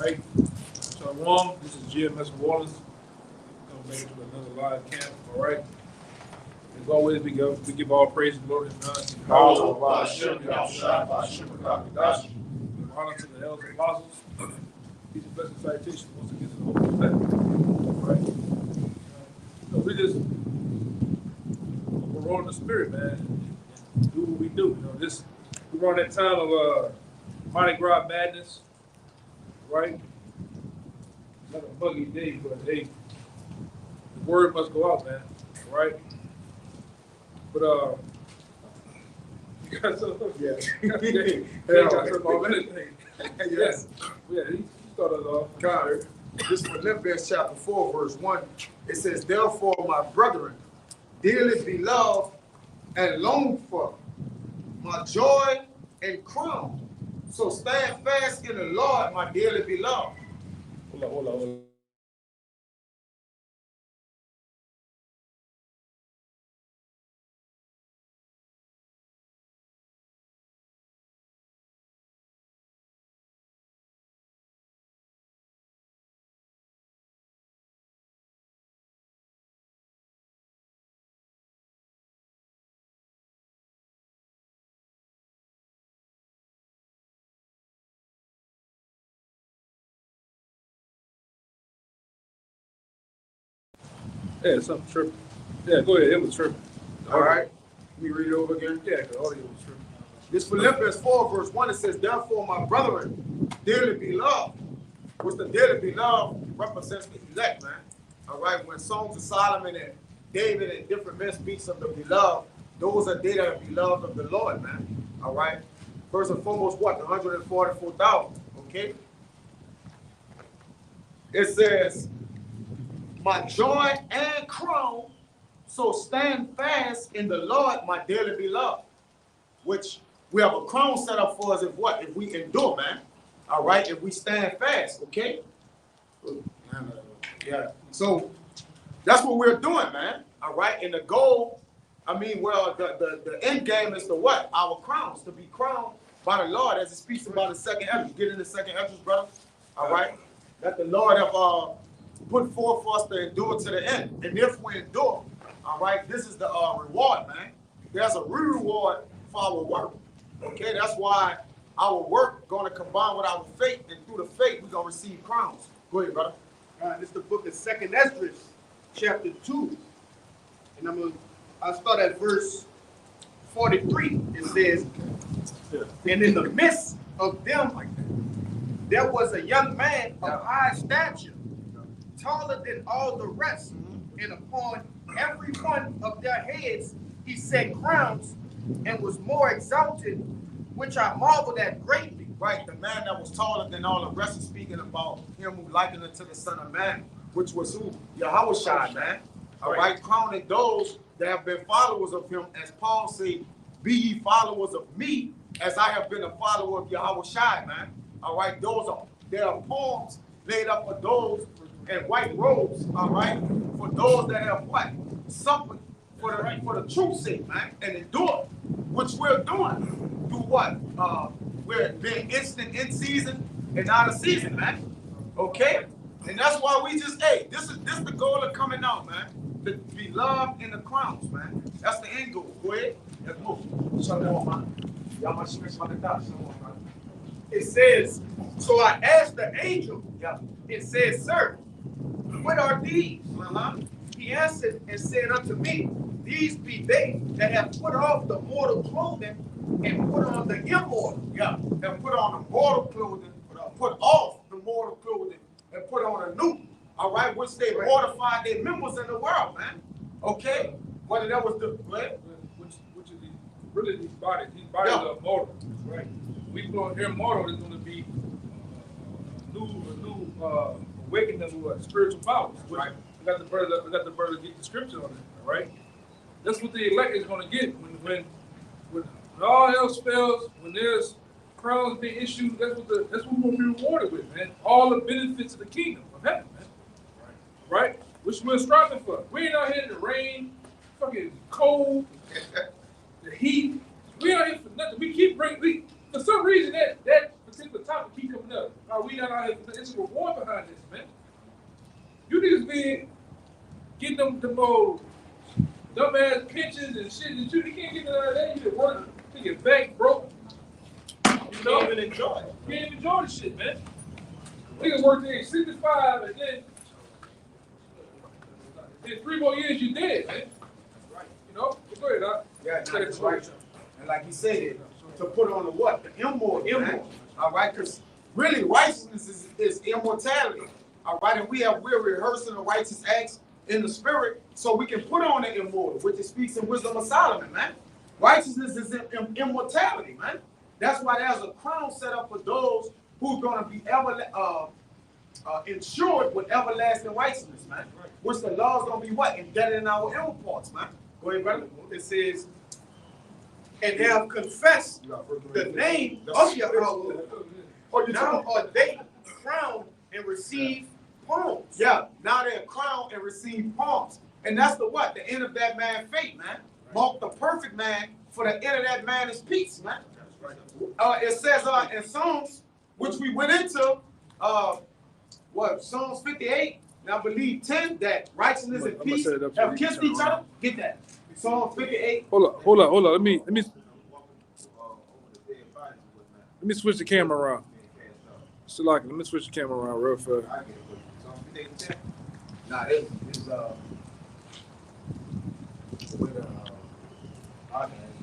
right? Shalom, this is GMS Wallace. Coming back to another live camp, all right? As always, we give all praise and glory and honor to God. Honor to the elders and apostles. These are blessed citations once again to the Holy Spirit. Right? So we just we're rolling the spirit, man, and do what we do. You know, we're on that time of Mardi Gras madness, right? Another buggy day, but hey, the word must go out, man. All right? But you got something? Yeah. He got something on anything. Yes. Yeah, he started off. God, this is Philippians chapter 4, verse 1. It says, therefore, my brethren, dearly beloved and longed for, my joy and crown. So stand fast in the Lord, my dearly beloved. Hold on. Yeah, something tripping. Yeah, go ahead. It was tripping. All right. Let me read it over again. Yeah, the audio was tripping. This Philippians 4, verse 1, it says, therefore, my brethren, dearly beloved. Which the dearly beloved represents the elect, man. All right. When Songs of Solomon and David and different men speaks of the beloved, those are they that are beloved of the Lord, man. All right. First and foremost, what? The 144,000. Okay. It says, my joy and crown, so stand fast in the Lord, my dearly beloved. Which we have a crown set up for us if what? If we endure, man. All right. If we stand fast, okay? Yeah. So that's what we're doing, man. All right. And the goal, the end game is to what? Our crowns, to be crowned by the Lord as it speaks about the second Esdras. Get in the second Esdras, brother. All right. That the Lord have put forth for us to endure to the end. And if we endure, all right, this is the reward, man. There's a reward for our work. Okay, that's why our work going to combine with our faith, and through the faith, we're going to receive crowns. Go ahead, brother. This is the book of Second Esdras, chapter 2. And I'll start at verse 43. It says, and in the midst of them, there was a young man of high stature, taller than all the rest, and upon every one of their heads he set crowns, and was more exalted, which I marveled at greatly. Right, the man that was taller than all the rest is speaking about him who likened unto the Son of Man, which was who? Yahushua, man. All right, crowning those that have been followers of him, as Paul said, be ye followers of me, as I have been a follower of Yahushua, man. All right, there are poems laid up for those in white robes, all right, for those that have what? Suffered for the truth's sake, man, and endure, which we're doing. Do what? We're being instant in season and out of season, man. Okay? And that's why we just, this is the goal of coming out, man. To be loved in the crowns, man. That's the end goal. Go ahead. Let's move. Shalom, man. Y'all must switch my thoughts. Shalom, man. It says, so I asked the angel, it says, sir, what are these? He answered and said unto me, these be they that have put off the mortal clothing and put on the immortal. Yeah, and put on the mortal clothing, put off the mortal clothing, and put on a new, all right, which they mortified their members in the world, man. Okay? Whether that was the, Which is really these bodies are mortal, right? We put on immortal is going to be a new awakening of spiritual powers. Right. We got the brother get the scripture on it, all right? That's what the elect is going to get when all else fails. When there's crowns being issued, that's what we're going to be rewarded with, man. All the benefits of the kingdom of heaven, man. Right? Which we're striving for. We ain't out here in the rain, fucking cold, the heat. We out here for nothing. We keep for some reason that particular topic keep coming up. we not out here, it's a reward behind this, man. You niggas be getting them old dumbass pensions and shit that you can't get out of that. You get work, you get back broke. You know? Can't even enjoy it. You can't even enjoy the shit, man. Niggas work there 65 and then 3 more years you dead, man. Right. You know? Go ahead, Doc. Yeah, that's right. And like he said, to put on the what? The immortal. Man. All right, because really righteousness is immortality. All right, and we're rehearsing the righteous acts in the spirit so we can put on the immortal, which it speaks in Wisdom of Solomon, man. Righteousness is immortality, man. That's why there's a crown set up for those who's going to be insured with everlasting righteousness, man. Which the law is going to be what? Embedded in our inner parts, man. Go ahead, brother. It says, and have confessed the name of Yahweh. Now are they crowned and receive palms. Yeah, now they're crowned and receive palms. And that's the what? The end of that man's fate, man. Mark the perfect man, for the end of that man is peace, man. It says in Psalms, which we went into, Psalms 58, and I believe 10, that righteousness and peace have kissed each other. Get that. Psalms 58. Hold on. Let me switch the camera around. So like, let me switch the camera around real fast. Nah, it's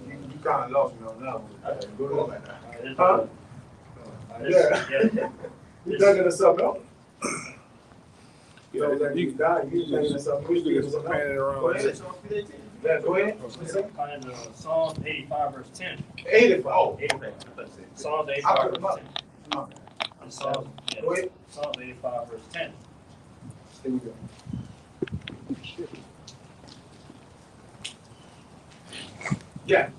you kind of lost me on that one. Huh? Yeah. You dug into something else? You know, that you died, you dug into something else. Go ahead. Yeah, go ahead. Psalms 85 verse 10. 85. Oh, 85. Psalms 85 verse 10. Go ahead. Psalms 85 verse 10. Here we go. Yeah.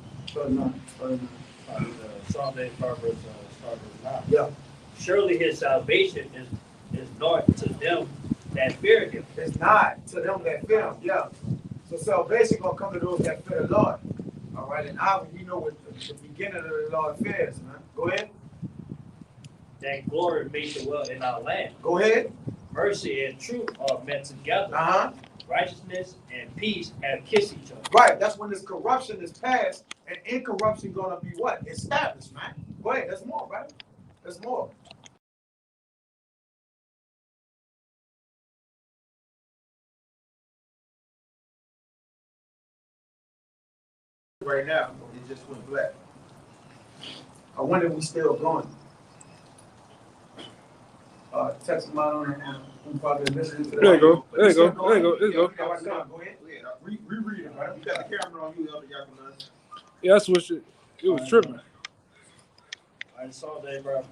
Psalms 85 verse 9. Yeah. Surely his salvation is not to them that fear him. It's not to them that fear him. Yeah. So salvation gonna come to those that fear the Lord. All right, and we know what the beginning of the Lord fears, man. Go ahead. That glory may dwell in our land. Go ahead. Mercy and truth are met together. Righteousness and peace have kissed each other. Right. That's when this corruption is past and incorruption gonna be what? Established, man. Go ahead. There's more, right? There's more. Right now, it just went black. I wonder if we still going. Text them out on the probably listening to that. There you go. Go ahead. Reread it, right? You got the camera on you, Elder Yakunan. Yeah, I switched it. It was tripping. I saw that verse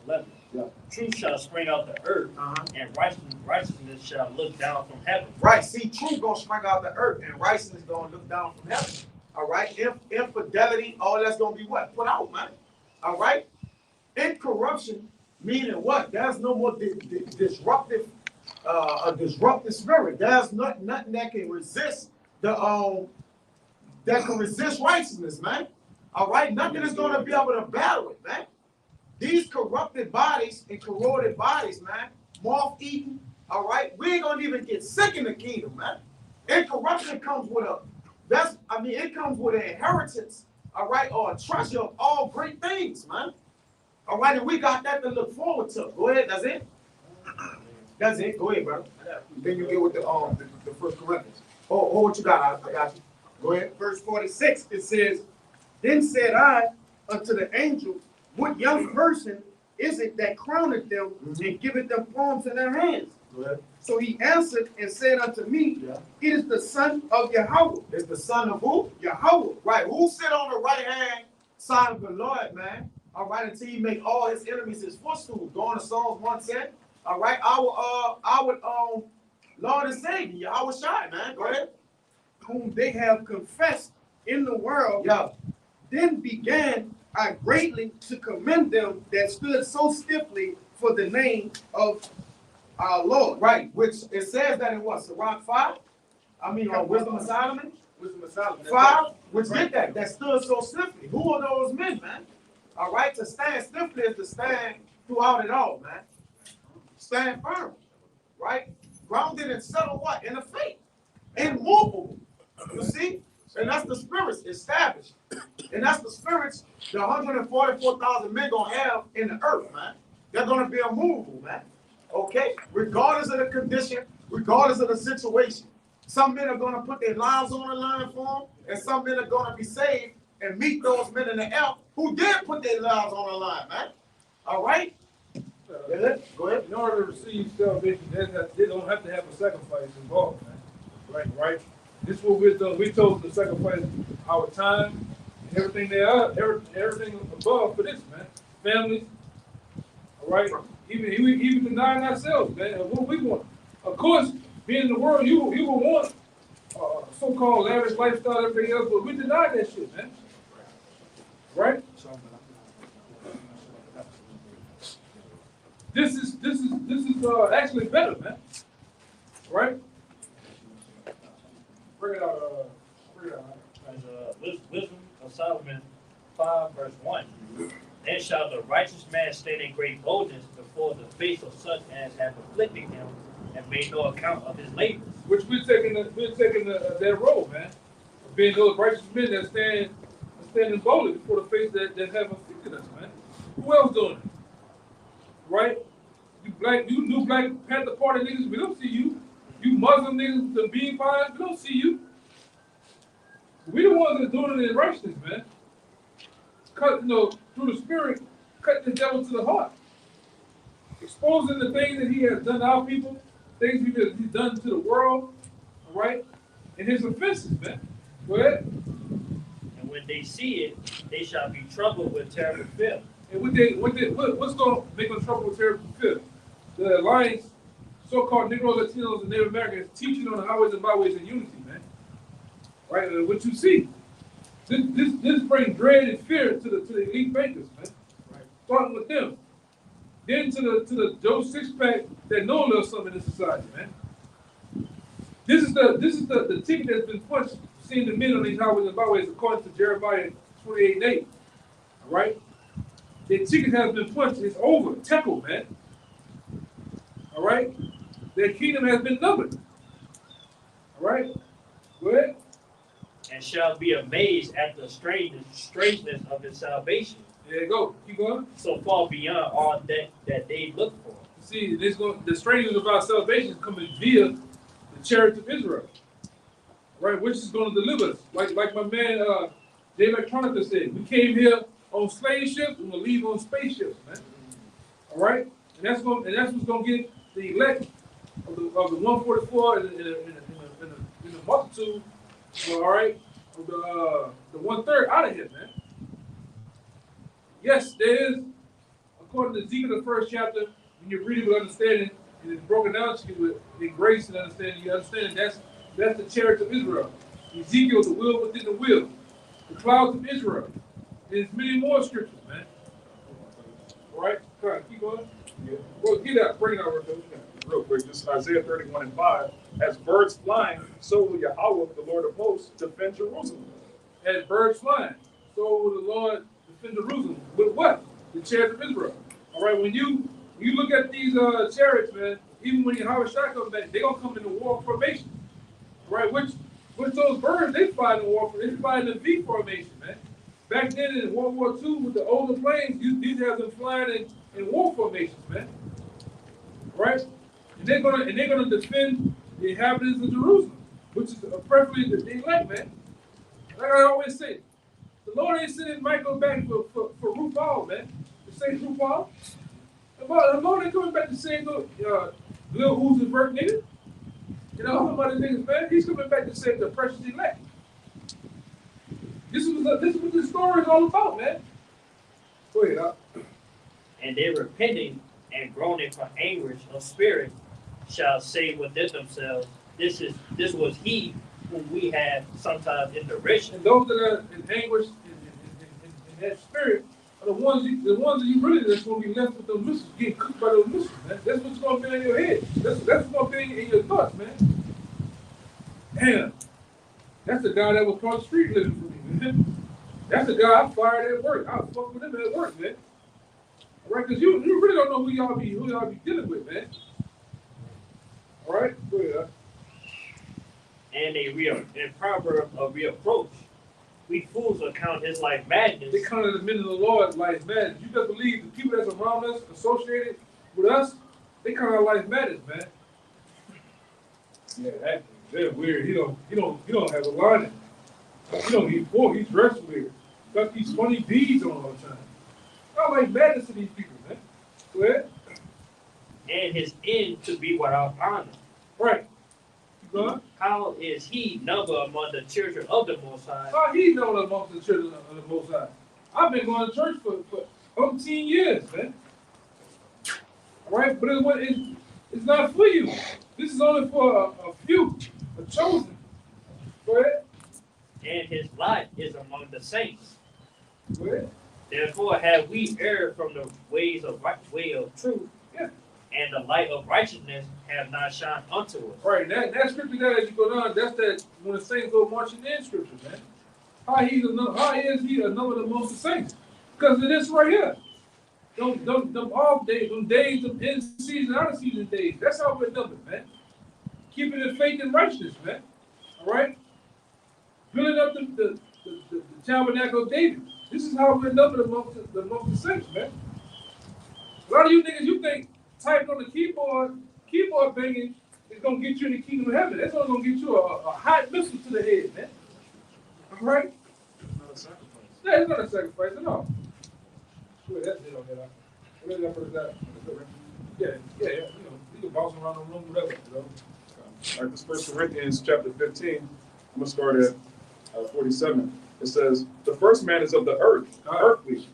11. Yeah. Truth shall spring out the earth, and righteousness shall look down from heaven. Right. See, truth gonna spring out the earth, and righteousness gonna look down from heaven. All right. Infidelity, all that's gonna be what? Put out, man. All right. Incorruption, meaning what? There's no more disruptive, a disruptive spirit. There's nothing that can resist that can resist righteousness, man. All right. Nothing is gonna be able to battle it, man. These corrupted bodies and corroded bodies, man, moth-eaten, all right? We ain't gonna even get sick in the kingdom, man. Incorruption comes with it comes with an inheritance, all right, or a treasure of all great things, man. All right, and we got that to look forward to. Go ahead, that's it. That's it. Go ahead, brother. Then you get with the 1 Corinthians. Oh, what you got? I got you. Go ahead. Verse 46, it says, then said I unto the angel, what young person is it that crowneth them and giveth them palms in their hands? So he answered and said unto me, it is the son of Yahweh. It's the son of who? Yahweh. Right. Who sit on the right hand side of the Lord, man? All right, until he make all his enemies his footstool. Going to Psalms 110. All right, our Lord and Savior, Yahweh Shai, man. Go ahead. Whom they have confessed in the world. Yeah. Then began I greatly to commend them that stood so stiffly for the name of our Lord. Right, which it says that in what? Sirach 5? I mean, Wisdom of Solomon? Wisdom of Solomon. 5, which did that stood so stiffly. Who are those men, man? All right, to stand stiffly is to stand throughout it all, man. Stand firm, right? Grounded and settled what? In the faith. Immovable. You see? And that's the spirits established. And that's the spirits the 144,000 men gonna have in the earth, man. They're gonna be immovable, man. Okay? Regardless of the condition, regardless of the situation. Some men are gonna put their lives on the line for them, and some men are gonna be saved and meet those men in the air who did put their lives on the line, man. All right? Go ahead. In order to receive salvation, they don't have to have a sacrifice involved, man. Right? This is what we're doing. We chose to sacrifice our time and everything there are, everything above for this, man. Families, all right? Even denying ourselves, man. What we want. Of course, being in the world, you will want so-called lavish lifestyle, everything else, but we deny that shit, man. Right? This is actually better, man. Right? Bring it out. Wisdom of Solomon 5 verse 1. Then shall the righteous man stand in great boldness before the face of such as have afflicted him and made no account of his labors. Which we're taking that role, man. Of being those righteous men that standing boldly before the face that have afflicted us, man. Who else doing it? Right? You new Black Panther Party niggas, we don't see you. You Muslim niggas, the bean pies, we don't see you. We the ones that are doing it in righteousness, man. Cut, through the spirit, cutting the devil to the heart. Exposing the things that he has done to our people, things he's done to the world, all right? And his offenses, man. Go ahead. And when they see it, they shall be troubled with terrible fear. And what's going to make them trouble with terrible fear? The Alliance, so-called Negroes, Latinos, and Native Americans teaching on the highways and byways in unity, man. Right? And what you see, this brings dread and fear to the elite bankers, man. Right. Starting with them. Then to the Joe Sixpack that know a little something in this society, man. This is the ticket that's been punched, seeing the men on these highways and byways, according to Jeremiah 28:8. All right? The ticket has been punched. It's over. Tekel, man. All right? Their kingdom has been numbered. All right? Go ahead. And shall be amazed at the strangeness of his salvation. There you go. Keep going. So far beyond all that they look for. See, the strangeness of our salvation is coming via the chariots of Israel. Right? Which is going to deliver us. Like my man Dave Electronica said, we came here on slave ships, we're going to leave on spaceships, man. All right? And that's what's going to get the elect of the 144 in the multitude, all right, of the 1/3 out of here, man. Yes, there is, according to Ezekiel, the first chapter, when you read it with understanding, and it's broken down to you with grace and understanding, you understand that's the chariots of Israel. Ezekiel, the wheel within the wheel, the clouds of Israel. There's many more scriptures, man. All right, come on, keep going. Yeah. Well, bring it out real quick. This is Isaiah 31:5. As birds flying, so will Yahweh, the Lord of hosts, defend Jerusalem. As birds flying, so will the Lord defend Jerusalem. With what? The chariots of Israel. All right, when you look at these chariots, man, even when Yahweh Shai comes back, they're gonna come in the war formation. All right, which those birds, they fly in the war, they fly in the V formation, man. Back then in World War II with the older planes, these have been flying in war formations, man. Right? And they're gonna defend the inhabitants of Jerusalem, which is preferably the elect, man. Like I always say, the Lord ain't sending Michael back for RuPaul, man. To say RuPaul. The Lord ain't coming back to say Lil Uzi Vert, nigga. You know, all about the niggas, man. He's coming back to save the precious elect. This is what this story is all about, man. Go ahead, And they repenting and groaning for anguish of spirit shall say within themselves, this was he whom we had sometimes in derision. And those that are in anguish in that spirit are the ones that you really that's going to be left with those missiles, getting cooked by those missiles, man. That's what's going to be in your head. That's what's going to be in your thoughts, man. Damn. That's the guy that was across the street living for me, man. That's the guy I fired at work. I fuck with him at work, man. All right, because you really don't know who y'all be dealing with, man. All right, go ahead. And in proverb of reapproach, we fools account his life madness. They come to the men of the Lord like madness. You better believe the people that's around us, associated with us, they come out like madness, man. Yeah, they're weird. He don't have a line. He don't eat pork. He's dressed weird. Got these funny beads on all the time. I like madness to these people, man. Go ahead. And his end to be without honor. Right. You going? How is he numbered among the children of the Most High? How he know amongst the children of the Most High? I've been going to church for 18 years, man. All right, but it's not for you. This is only for a few, a chosen. Go ahead. And his lot is among the saints. Go ahead. Therefore have we erred from the way of truth, Yeah. and the light of righteousness have not shined unto us. Right, that scripture there as you go down, that's that when the saints go marching in scripture, man. How is he another amongst the saints? Because of this right here. Them off days, them days, them in season, out of season days. That's how we're numbered, man. Keeping the faith and righteousness, man. All right? Building up the tabernacle of David. This is how we're numbered amongst the saints, man. A lot of you niggas, you think typing on the keyboard banging is gonna get you in the kingdom of heaven. That's only gonna get you a hot missile to the head, man. All right? It's not a sacrifice. Yeah, it's not a sacrifice at all. Sure, that's it on that. Where did I put that? Yeah, you know, you can bounce around the room, whatever, you know. All right, this 1 Corinthians chapter 15, I'm going to start at 47. It says, the first man is of the earth, earthly.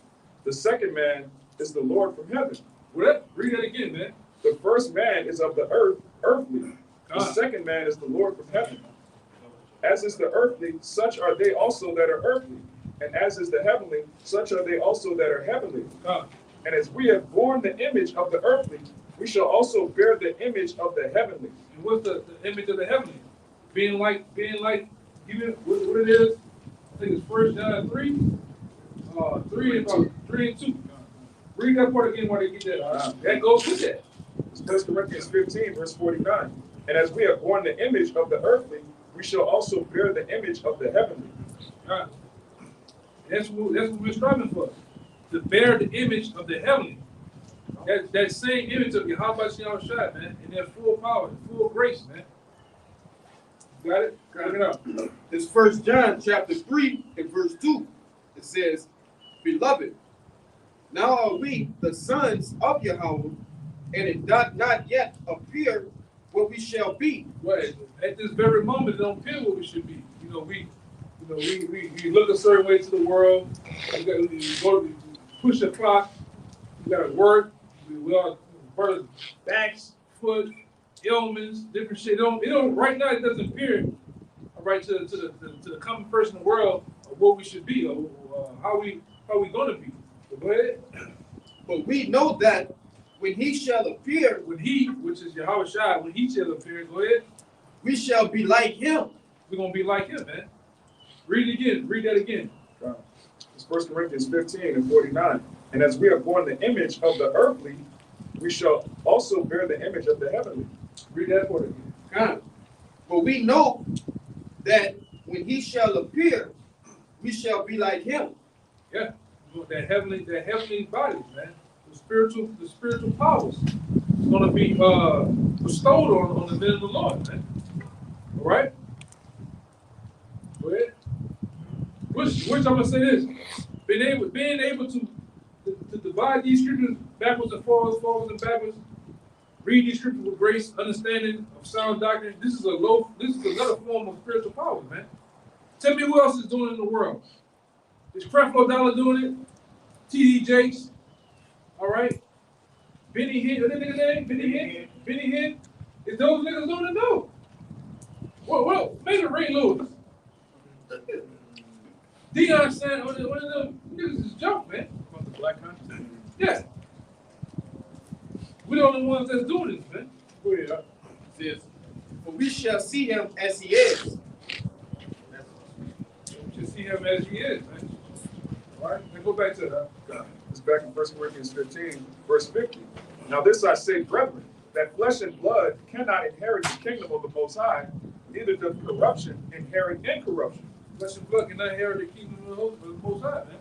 The second man is the Lord from heaven. What? Read that again, man. The first man is of the earth, earthly. The second man is the Lord from heaven. As is the earthly, such are they also that are earthly. And as is the heavenly, such are they also that are heavenly. And as we have borne the image of the earthly, we shall also bear the image of the heavenly. And what's the image of the heavenly? Being like, even what it is, I think it's 1 John 3, 3 and 2. Read that part again while they get that. That goes with that. It's 1 Corinthians 15, verse 49. And as we have borne the image of the earthly, we shall also bear the image of the heavenly. That's what we're striving for. To bear the image of the heavenly. That same image of Yahweh Shai, man, in their full power, full grace, man. Got it? Got it up. This 1 John chapter 3 and verse 2. It says, Beloved, now are we the sons of Yahweh, and it doth not yet appear what we shall be. Right. At this very moment, it don't appear what we should be. You know, we look a certain way to the world. We go to push the clock. We got to work. We all birth backs, foot, ailments, different shit. It don't. Right now, it doesn't appear right to the common person in the world of what we should be or how we gonna be. So go ahead. But we know that when he shall appear, When he, which is Yahweh Shai, when he shall appear, go ahead. we shall be like him. We're gonna be like him, man. Read it again. Read that again. It's 1 Corinthians 15 and 49. And as we have borne the image of the earthly, we shall also bear the image of the heavenly. Read that part again. But we know that when he shall appear, we shall be like him. Yeah, that heavenly bodies, man. The spiritual powers is gonna be bestowed on the men of the Lord, man. All right. Go ahead. Which I'm gonna say this: being able to divide these scriptures backwards and forwards and backwards. Read these scriptures with grace, understanding of sound doctrine. This is another form of spiritual power, man. Tell me who else is doing it in the world. Is Creflo Dollar doing it? T.D. Jakes, all right? Benny Hinn, what is that nigga name? Benny Hinn? Is those niggas doing it? No. Well, maybe Ray Lewis. Deion Sanders, one of them niggas is joke, man. From the Black Country. Yeah. We're the only ones that's doing this, man. Go ahead. It says, For we shall see him as he is. We should see him as he is, man. All right, now go back to that. It's back in 1 Corinthians 15, verse 50. Now this I say, brethren, that flesh and blood cannot inherit the kingdom of the Most High, neither does corruption inherit incorruption. Flesh and blood cannot inherit the kingdom of the Most High, man.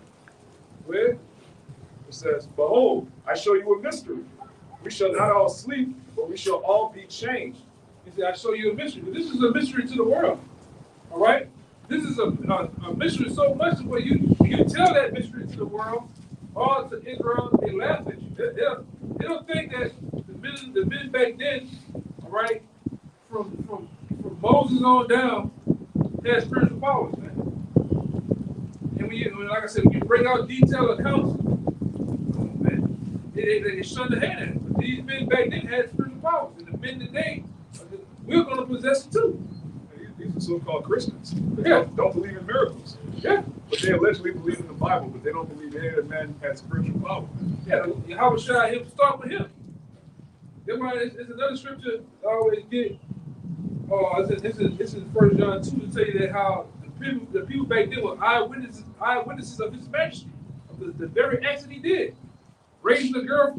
Where? It says, behold, I show you a mystery. We shall not all sleep, but we shall all be changed. He said, I show you a mystery. But this is a mystery to the world. All right? This is a mystery so much where you tell that mystery to the world, all to Israel, they laugh at you. They don't think that the men back then, all right, from Moses on down, had spiritual powers, man. And like I said, when you bring out detailed accounts, man, they shun the hand at it. But these men back then had spiritual powers, and the men today, we're going to possess it too. These are so-called Christians. They Yeah. don't believe in miracles. Yeah. But they allegedly believe in the Bible, but they don't believe any of the men had spiritual power. Yeah, Yahweh Shai, he'll start with him. That's why it's another scripture I always get. This is 1 John 2 to tell you that how the people back then were eyewitnesses of his majesty, of the very acts that he did. Raising the girl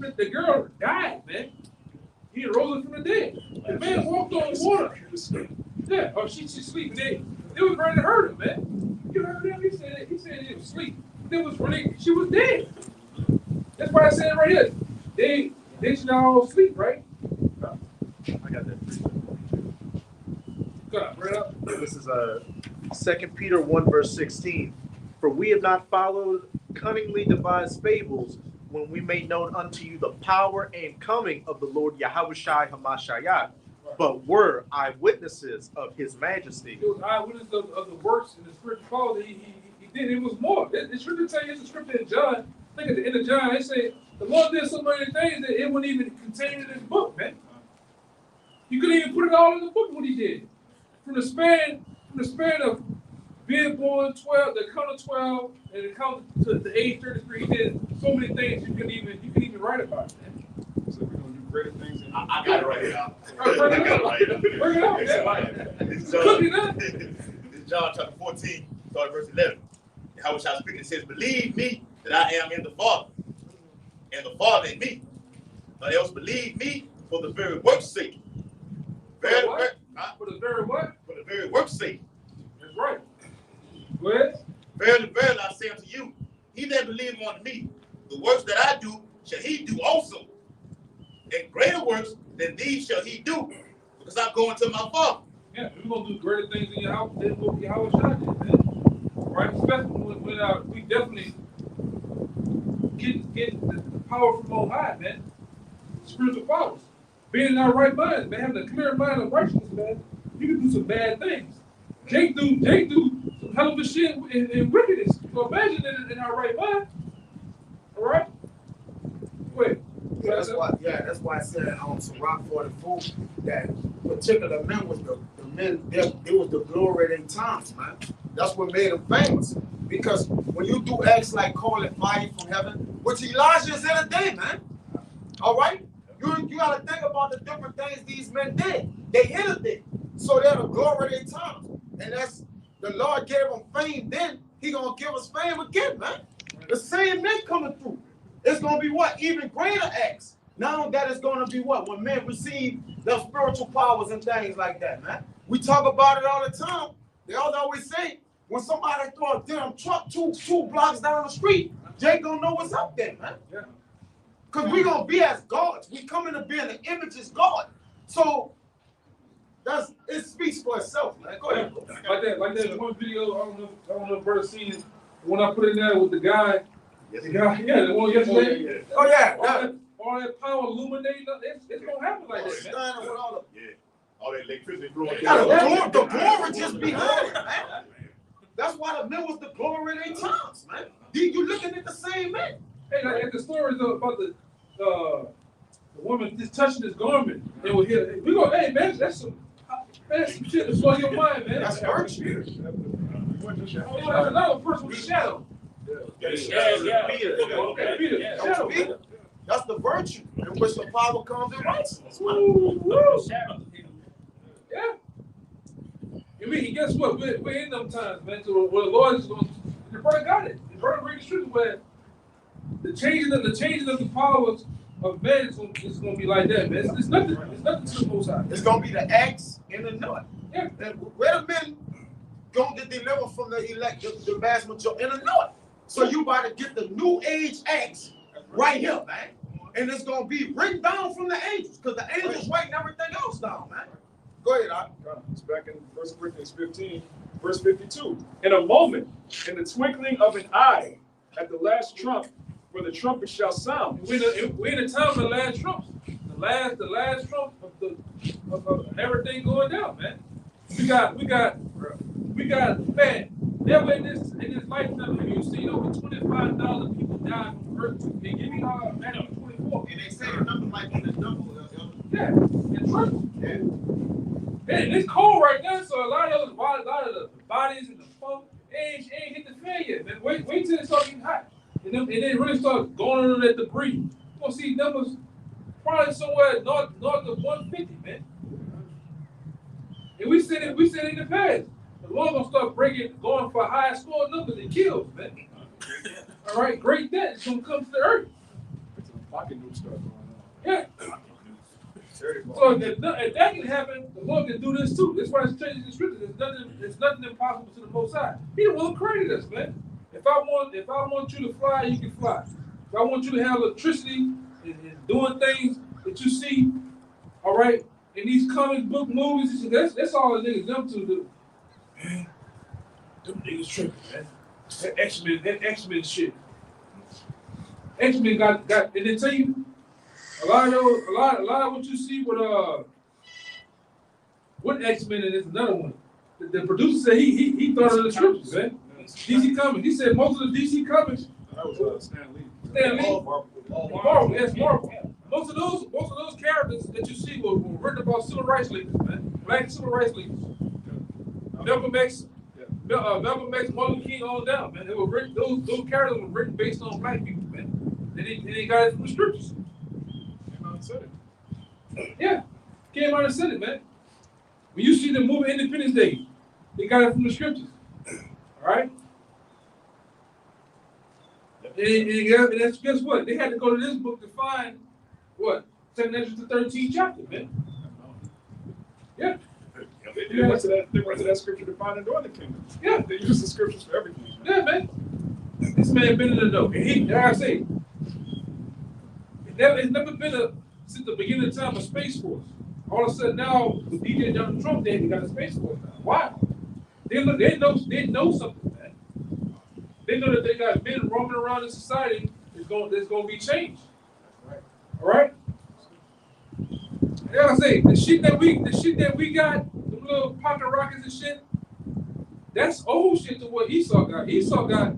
died, man. He rose her from the dead. The man walked on water. Yeah, she's sleeping. They was ready to hurt him, man. You heard him? He said he was asleep. She was dead. That's why I said it right here. They should all sleep, right? I got that. God, bring it up. This is 2 Peter 1 verse 16. For we have not followed cunningly devised fables when we made known unto you the power and coming of the Lord Yahushua Hamashiach, but were eyewitnesses of his majesty. He was eyewitness of the works and the spiritual power that he did. It was more. It's scripture tell you, it's a scripture in John. I think at the end of John, they say the Lord did so many things that it wouldn't even contain in this book, man. You couldn't even put it all in the book what he did. From the span of being born 12, the count of 12, and the count to the age 33, he did so many things you couldn't even write about it, man. So we're going to do greater things. I got it right here. Bring it up. Bring it up. Yeah. It's Cookie nut. John chapter 14, starting verse 11. How shall I speak? It says, believe me that I am in the Father, and the Father in me. But else believe me for the very work's sake. For the very what? For the very work's sake. That's right. Go ahead. Verily, verily, I say unto you, he that believeth on me, the works that I do, shall he do also. And greater works than these shall he do, because I'm going to my Father. Yeah, we're gonna do greater things in your house than what Yahweh Shai did, man. Right? Especially when we definitely get the power from on high, man. Spiritual powers. Being in our right mind, man, having a clear mind of righteousness, man, you can do some bad things. Jake do some hell of a shit in wickedness. So imagine in our right mind. All right? Wait. Yeah, that's why I said on Sirach 44 that particular men was the men, it was the glory of their times, man. That's what made them famous. Because when you do acts like calling fire from heaven, which Elijah is in a day, man. All right? You got to think about the different things these men did. They hit a thing. So they're the glory of their times. And that's, the Lord gave them fame then, he going to give us fame again, man. The same men coming through. It's going to be what? Even greater acts. Now that is going to be what? When men receive their spiritual powers and things like that, man. We talk about it all the time. They always say, when somebody throw a damn truck two blocks down the street, Jake gonna know what's up there, man. Yeah. Because we're going to be as gods. We come into being the image as God. So, it speaks for itself, man. Go ahead. Like that one video, I don't know if brother seen it. When I put in there with the guy, the one yesterday. Oh, yeah. All that power illuminating, it's gonna happen like that, man. All that electricity flowing. The glory just behind it, man. That's why the men was the glory of their times, man. You looking at the same man. Hey, like the stories about the woman just touching his garment, and we'll hear, we go, hey man, that's some shit to slow your mind, man. That's virtue. That's another person with a shadow. Peter. Shadow. That's the virtue in which the power comes in righteousness. Yeah. I mean, guess what? We're in them times, man. So where the Lord is going, the brother got it. The brother read the scripture where the the changing of the powers of man is gonna be like that, man. It's nothing to the Most High. It's gonna be the axe and the nut. Yeah. And where the men gonna get delivered from the elect, the vast majority in the north. So you about to get the new age axe right here, man. And it's gonna be written down from the angels, because the angels writing everything else down, man. Go ahead, It's back in 1 Corinthians 15, verse 52. In a moment, in the twinkling of an eye, at the last trump, for the trumpet shall sound. We're in the time of the last trumps. The last trump of everything going down, man. We got man. Never in this lifetime have you seen over 25,000 people die from earthquake. They give me Matthew 24. And they say the number might be the double. Yeah, and triple. Yeah. And it's cold right now, so a lot of the bodies and the funk ain't hit the fan yet, man. Wait till it start getting hot. And then really start going under that debris. You're gonna see numbers probably somewhere north of 150, man. And we said it in the past. The Lord gonna start going for higher score numbers and kills, man. All right, great death is gonna come to the earth. Pocket news stuff going on. Yeah. So if that can happen, the Lord can do this too. That's why it's changing the scriptures. There's nothing impossible to the Most High. He the one who created us, man. If I want you to fly, you can fly. If I want you to have electricity and doing things that you see, all right, in these comic book movies, that's all the niggas them to do. Man, them niggas tripping, man. That X-Men shit. X-Men got, and they tell you, a lot of what you see with X-Men, and there's another one. The producer said he thought of the scriptures, man. DC Comics. He said most of the DC Comics. That was Stan Lee. Marvel, yes, Marvel. Most of those characters that you see were written about civil rights leaders, man. Black civil rights leaders. Malcolm X, Martin Luther King, on down, man. They were written. Those characters were written based on black people, man. They got it from the scriptures. Came out and said it. Yeah, came out and said it, man. When you see the movie Independence Day, they got it from the scriptures. All right? And that's, guess what? They had to go to this book to find what? 2 Ezra to 13 chapter, man. Yeah. They went to that scripture to find the kingdom. Yeah. They use the scriptures for everything. Yeah, man. This man been in the know. And like I say, it's never been since the beginning of time, a Space Force. All of a sudden now, with DJ Donald Trump, they got a Space Force now. Why? They know something, man. They know that they got men roaming around in society that's going to be changed. All right? And like I say, the shit that we got, the little pocket rockets and shit, that's old shit to what Esau got. Esau got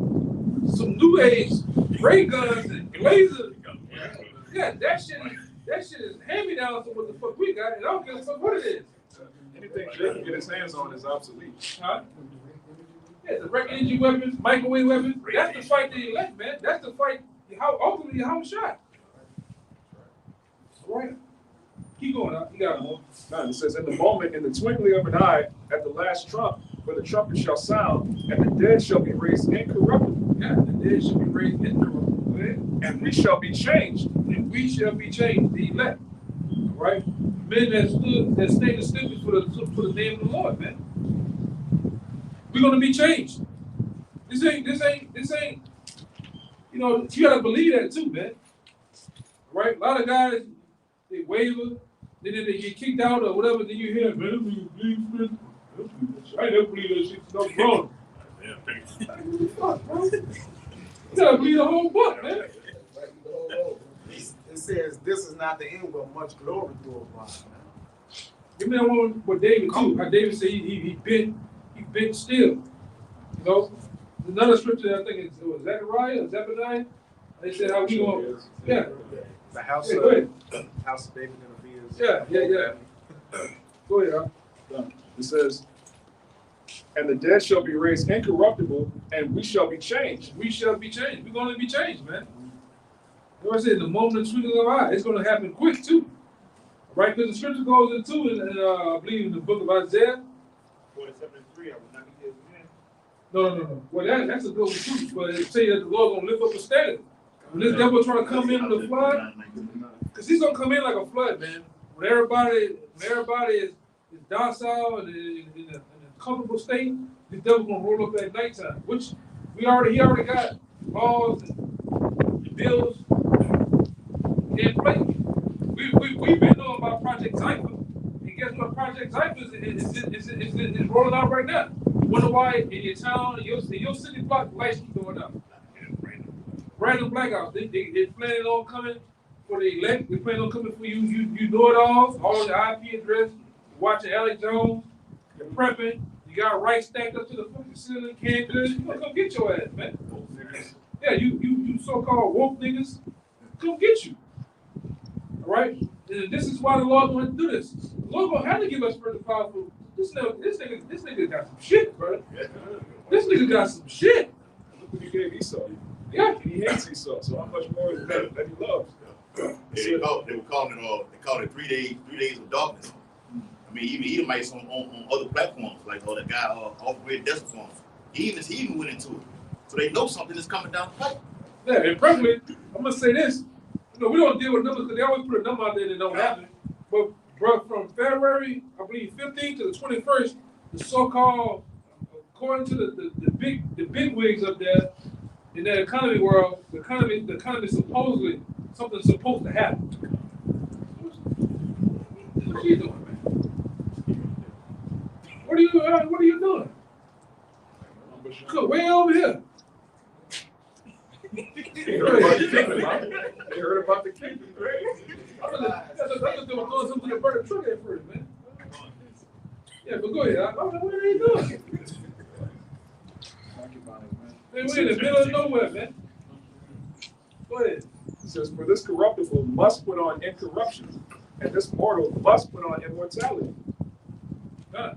some new age ray guns and lasers. Yeah, that shit is hand-me-down to what the fuck we got, and I don't give a fuck what it is. Anything Jay can get his hands on is obsolete. Huh? Yeah, the direct energy weapons, microwave weapons. That's the fight they elect, man. That's the fight. Ultimately, how shot. All right. Keep going. You got more. It says, in the moment, in the twinkling of an eye, at the last trump, where the trumpet shall sound, and the dead shall be raised incorruptible. Yeah, the dead shall be raised incorruptible. And we shall be changed. And we shall be changed, the elect. All right? Men that stayed still for the name of the Lord, man. We're gonna be changed. This ain't. You know, you gotta believe that too, man. Right? A lot of guys, they waver, then they get kicked out or whatever. Then you hear, man, I never believe that shit. No wrong. You gotta believe the whole book, man. It says this is not the end, but much glory through a bond. Give me that one with David too. How David said he bent still. You know, another scripture I think it's Zechariah or Zephaniah. They said how we going. Yeah. The house Yeah, of David gonna be his. Yeah. Go ahead. Huh? It says, and the dead shall be raised incorruptible, and we shall be changed. We shall be changed. We're going to be changed, man. You know what I said? The moment of twinkling of an eye, it's going to happen quick too. Right? Because the scripture goes into it, and I believe in the book of Isaiah. 47:3, I will not be dead again. No. Well, that's a good one too. But it say that the Lord going to lift up a standard When this devil trying to come in with the flood, because he's gonna come in like a flood, man. When everybody is docile and in a comfortable state, this devil's gonna roll up at nighttime, which he already got laws and bills in place. We've been knowing about Project Cypher, and guess what? Project Cypher is rolling out right now. You wonder why in your town, in your city block, lights keep going up. Random blackouts. They're planning on coming for the elect. They're planning on coming for you. You know it all your IP address. You're watching Alex Jones. You're prepping. You got rice stacked up to the fucking ceiling. Can't do it. You gonna come get your ass, man. Yeah, you so-called woke niggas, come get you. All right? And this is why the Lord going to do this. The Lord going to have to give us spiritual power. This nigga got some shit, bro. This nigga got some shit. Look what he gave Esau. Yeah. He hates Esau, so how much more is that he loves? They were calling it 3 days of darkness. I mean, even Edomites on other platforms, like the guy off-grid desert farms. He even went into it. So they know something is coming down the pipe. Yeah, and frankly, I'm gonna say this. You know, we don't deal with numbers because they always put a number out there that don't happen. But bro, from February, I believe 15th to the 21st, the so-called, according to the big wigs up there in that economy world, the economy supposedly something's supposed to happen. What are you doing, man? What are you doing? Look, way over here. They heard about the kingdom, right? I was doing something to burn the truck at first, man. Yeah, but go ahead. I don't know what are you doing. Man, we're in the middle of nowhere, man. Go ahead. It says, for this corruptible must put on incorruption, and this mortal must put on immortality. It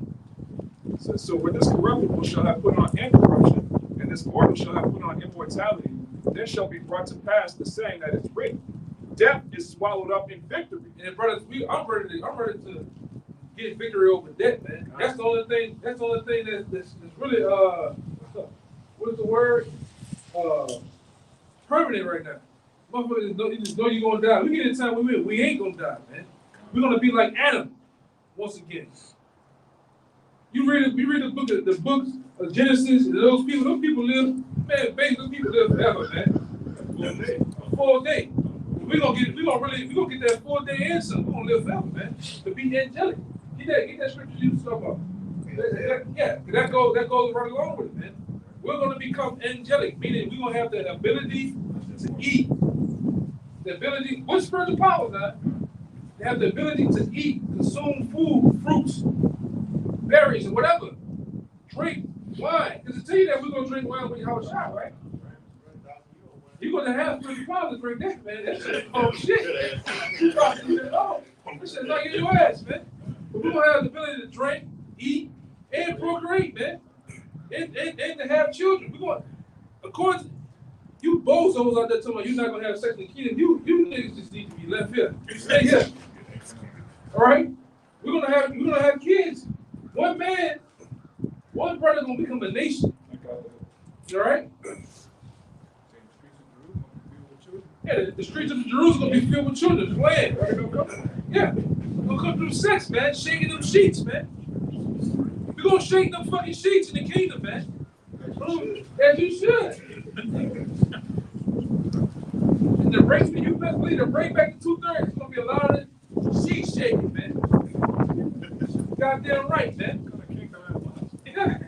says, so when this corruptible shall have put on incorruption, and this mortal shall have put on immortality, then shall be brought to pass the saying that is written, death is swallowed up in victory. And brothers, I'm ready to get victory over death, man. That's the only thing. That's really what is the word? Permanent right now. Motherfuckers just know you're gonna die. We get in time we ain't gonna die, man. We're gonna be like Adam once again. You read the books of Genesis, and those people live, man, basically people live forever, man. A full day. We're gonna get that full day answer. We're gonna live forever, man. To be angelic. Get that scripture you talk about. That goes right along with it, man. We're gonna become angelic, meaning we're gonna have the ability to eat. The ability, what spiritual power, man? They have the ability to eat, consume food, fruits, berries, and whatever. Drink wine. Because it tell you that we're gonna drink wine when you have a shot, right? You're gonna have spiritual power to drink that, man. That's just oh shit. You probably need it all. This shit's not in your ass, man. But we're gonna have the ability to drink, eat, and procreate, man. And to have children. We're going, of course, you bozos out there talking about you're not gonna have sex in the kingdom. You niggas just need to be left here. Stay here. All right? We're gonna have kids. One man, one brother gonna become a nation. All right? Yeah, the streets of Jerusalem gonna be filled with children playing. Yeah. We're gonna come through sex, man, shaking them sheets, man. We're gonna shake them fucking sheets in the kingdom, man. As you should. And the race for you best believe the break back to 2:30 is gonna be a lot of sheet shaking, man. Goddamn right, man. Yeah.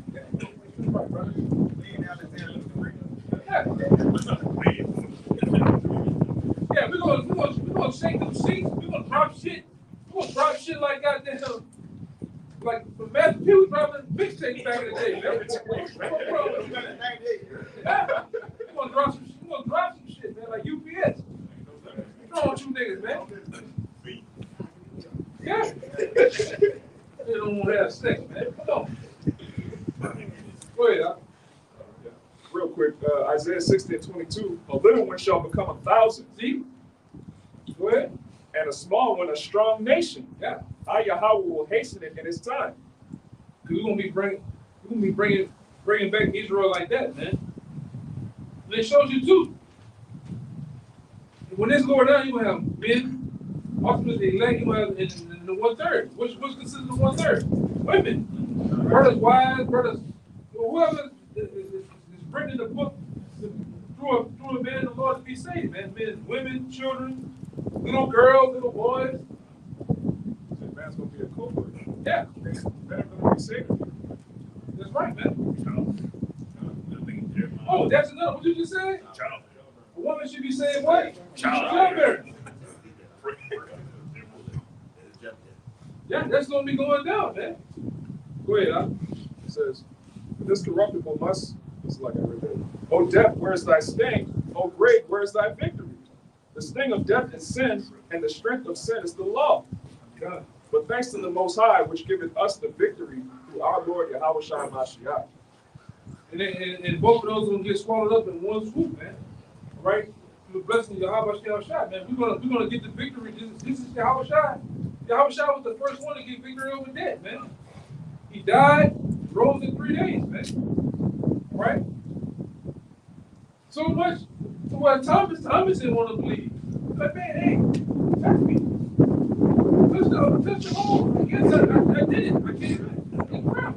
Yeah, we're gonna shake them sheets. We're gonna drop shit. We're gonna drop shit like goddamn. Like Master P was dropping mixtapes back in the day, man. Yeah. We're gonna drop some shit, man, like UPS. What's wrong with you niggas, man? Yeah. They don't want to have sex, man. Come on. Go ahead, Al. Real quick, Isaiah 60:22, a little one shall become 1,000. See? Go ahead. And a small one, a strong nation. Yeah. I, Yahweh, will hasten it in its time. Because we're gonna be bringing back Israel like that, man. And it shows you too. when this go down, you gonna have men, ultimately elect, you gonna have in the 1/3. What's considered the 1/3? Women, brothers, wives, brothers, whoever is written in the book through a man of the Lord to be saved, man. Men, women, children, little girls, little boys. That man's gonna be a co-worker. Yeah, They're gonna be saved. that's right, man. Oh, that's another. What you just said? A woman should be saved what? Childbearing. Yeah, that's gonna be going down, man. Go ahead, huh? It says, this corruptible must, it's like I read that. O death, where's thy sting? O grave, where's thy victory? The sting of death is sin, and the strength of sin is the law. God. But thanks to the Most High, which giveth us the victory through our Lord Yahweh Shai Mashiach. And both of those are gonna get swallowed up in one swoop, man. All right? Through the blessing of Yahweh Shai, man. We're gonna get the victory. This is Yahweh Shai. Yahweh Shai was the first one to get victory over death, man. He died, rose in 3 days, man. All right? So much to what Thomas didn't want to believe. Like, man, hey, touch me. Touch the hole. Yes, I did it. I can't grab.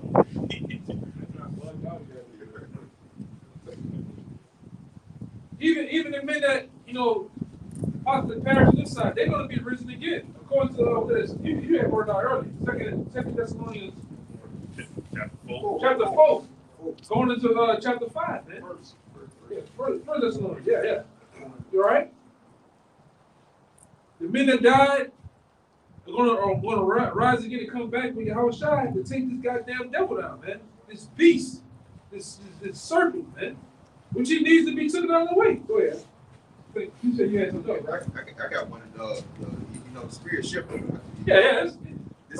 Even the men that, possibly perish on this side, they're going to be risen again. According to this, you had word out earlier. Second Thessalonians chapter 4. Going into chapter 5, man. Yeah, first Thessalonians. Yeah. You all right? The men that died are going to rise again and come back with Yahweh Shai to take this goddamn devil down, man. This beast, this serpent, man. Which he needs to be taken out of the way. Go ahead. You said you had something. I got one of the spirit shifting. Yeah.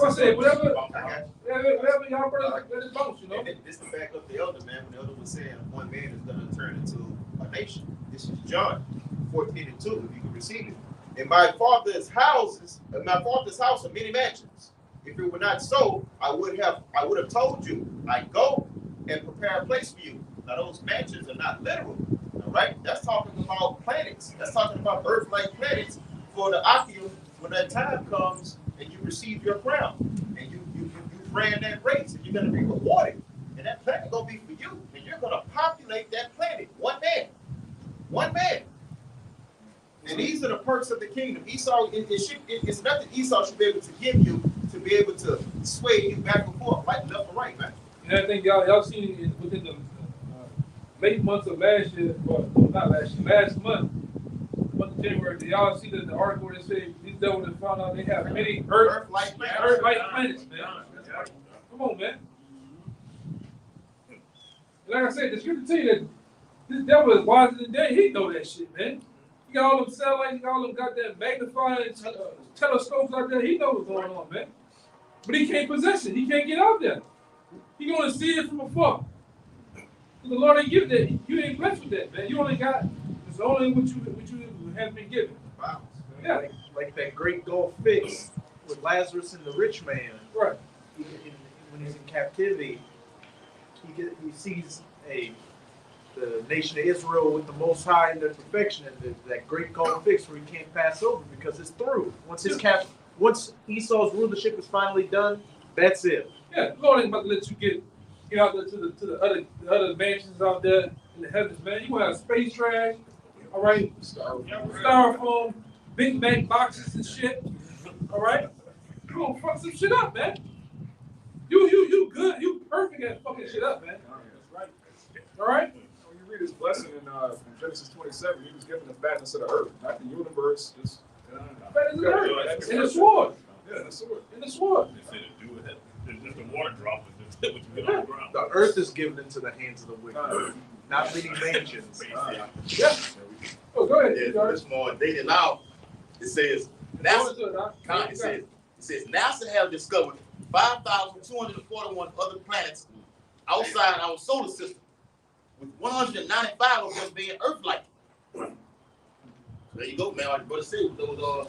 I say whatever. I got Whatever y'all brothers let it bounce, And this to back up the elder, man. When the elder was saying one man is going to turn into a nation. This is John 14:2. If you can receive it. In my father's house are many mansions. If it were not so, I would have told you. I go and prepare a place for you. Now those mansions are not literal. All right, that's talking about planets. That's talking about Earth-like planets for the Akim when that time comes and you receive your crown and you ran that race and you're going to be rewarded. And that planet going to be for you. And you're going to populate that planet. One man. And these are the perks of the kingdom. Esau, it's nothing Esau should be able to give you to be able to sway you back and forth, right, left or right, man. And I think y'all seen it within the late months of last year, or not last year, last month of January. Did y'all see the article that said these devils that found out they have many Earth-like planets, man? Come on, man. Like I said, the scripture tell you that this devil is wiser than day. He know that shit, man. He got all them satellites, he got all them goddamn magnifying telescopes out there. He know what's going on, man. But he can't possess it. He can't get out there. He gonna see it from afar. The Lord ain't give that. You ain't blessed with that, man. You only got, it's only what you have been given. Wow. Yeah. Like that great Gulf fix with Lazarus and the rich man. Right. When he's in captivity, he sees the nation of Israel with the Most High in their perfection, and that great Gulf fix where he can't pass over because it's through. Once Esau's rulership is finally done, that's it. Yeah, the Lord ain't about to let you get out there to the other mansions out there in the heavens, man. You gonna have space trash, all right? Styrofoam, Big Mac boxes and shit, all right? You gonna fuck some shit up, man. You good, you perfect at fucking shit up, man. All right? When you read his blessing in Genesis 27, he was given the fatness of the earth, not the universe. Just, Fatness of the earth. And the sword. Yeah, the sword. And the sword. Just a water drop what you get on the ground. The earth is given into the hands of the wicked, not many mansions. Yeah. Oh, go ahead. Yeah, this more dated out. It says NASA has discovered 5,241 other planets outside our solar system, with 195 of them being Earth-like. There you go, man. Like the brother said, those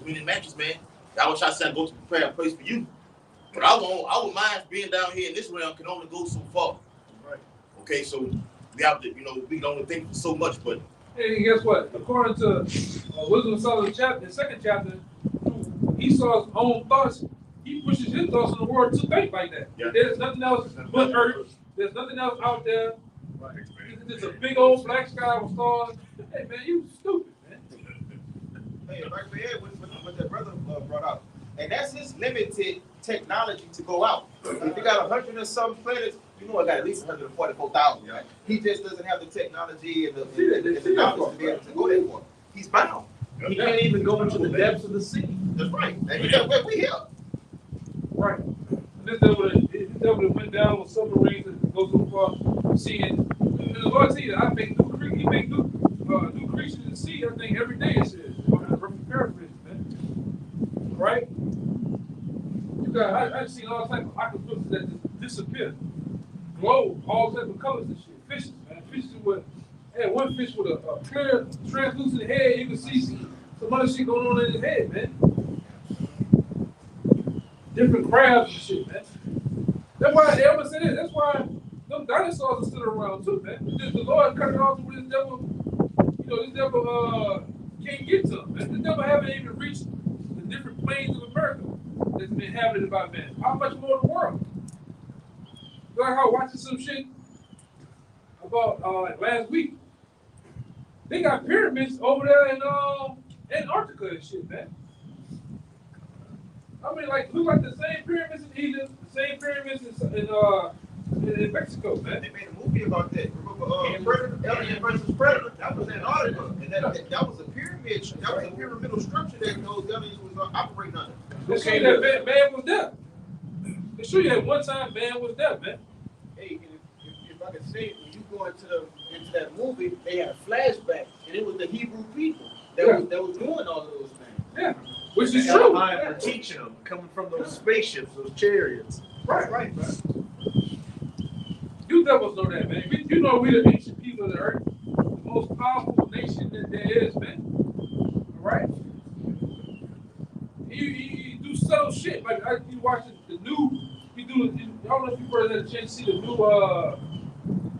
many mansions, man. I wish I said go to prepare a place for you. But our minds being down here in this realm can only go so far. Right. Okay, so we have to, we can only think so much, but And guess what? According to Wisdom of Solomon chapter, the second chapter, Esau's own thoughts, he pushes his thoughts in the world to think like that. Yeah. There's nothing else but earth. There's nothing else out there. It's a big old black sky with stars. Hey man, you stupid, man. Hey, right there, what that brother brought up. And that's his limited technology to go out. If you got 100 and some planets, you know I got at least 144,000, right? He just doesn't have the technology and the knowledge to be able to go there for. He's bound. He can't even go into the depths of the sea. That's right. And he got where we here. Right. This devil went down with submarines and goes so far seeing. And the Lord tell you that I make he make new creatures in the sea. I think every day it says. Paraphrase, man. Right? You got I've seen all types of octopuses that just disappear. Glow, all types of colors and shit. Fishes, man. Fishes with one fish with a clear, translucent head. You can see some other shit going on in his head, man. Different crabs and shit, man. That's why they always say this. That's why them dinosaurs are still around too, man. The Lord cut it off with this devil. You know, this devil can't get to them. Man. This devil haven't even reached the different planes of America that's been inhabited by man. How much more the world? Like how watching some shit about like last week. They got pyramids over there in Antarctica and shit, man. I mean, like, look like the same pyramids in Egypt, the same pyramids in Mexico, man. They made a movie about that. Remember, Predator, Alien versus Predator? That was Antarctica. And that was a pyramid. That was a pyramidal structure that those aliens was operating under. They show you that man was there. They show you that one time man was there, man. Hey, if I could say, when you go into that movie, they had a flashback, and it was the Hebrew people that was doing all of those things. Yeah, which is And true. for teaching them, coming from those spaceships, those chariots. Right. You devils know that, man. You know we the ancient people of the earth, the most powerful nation that there is, man. All right? You do subtle shit. Like you watch the new, I don't know if you've heard that chance to see the new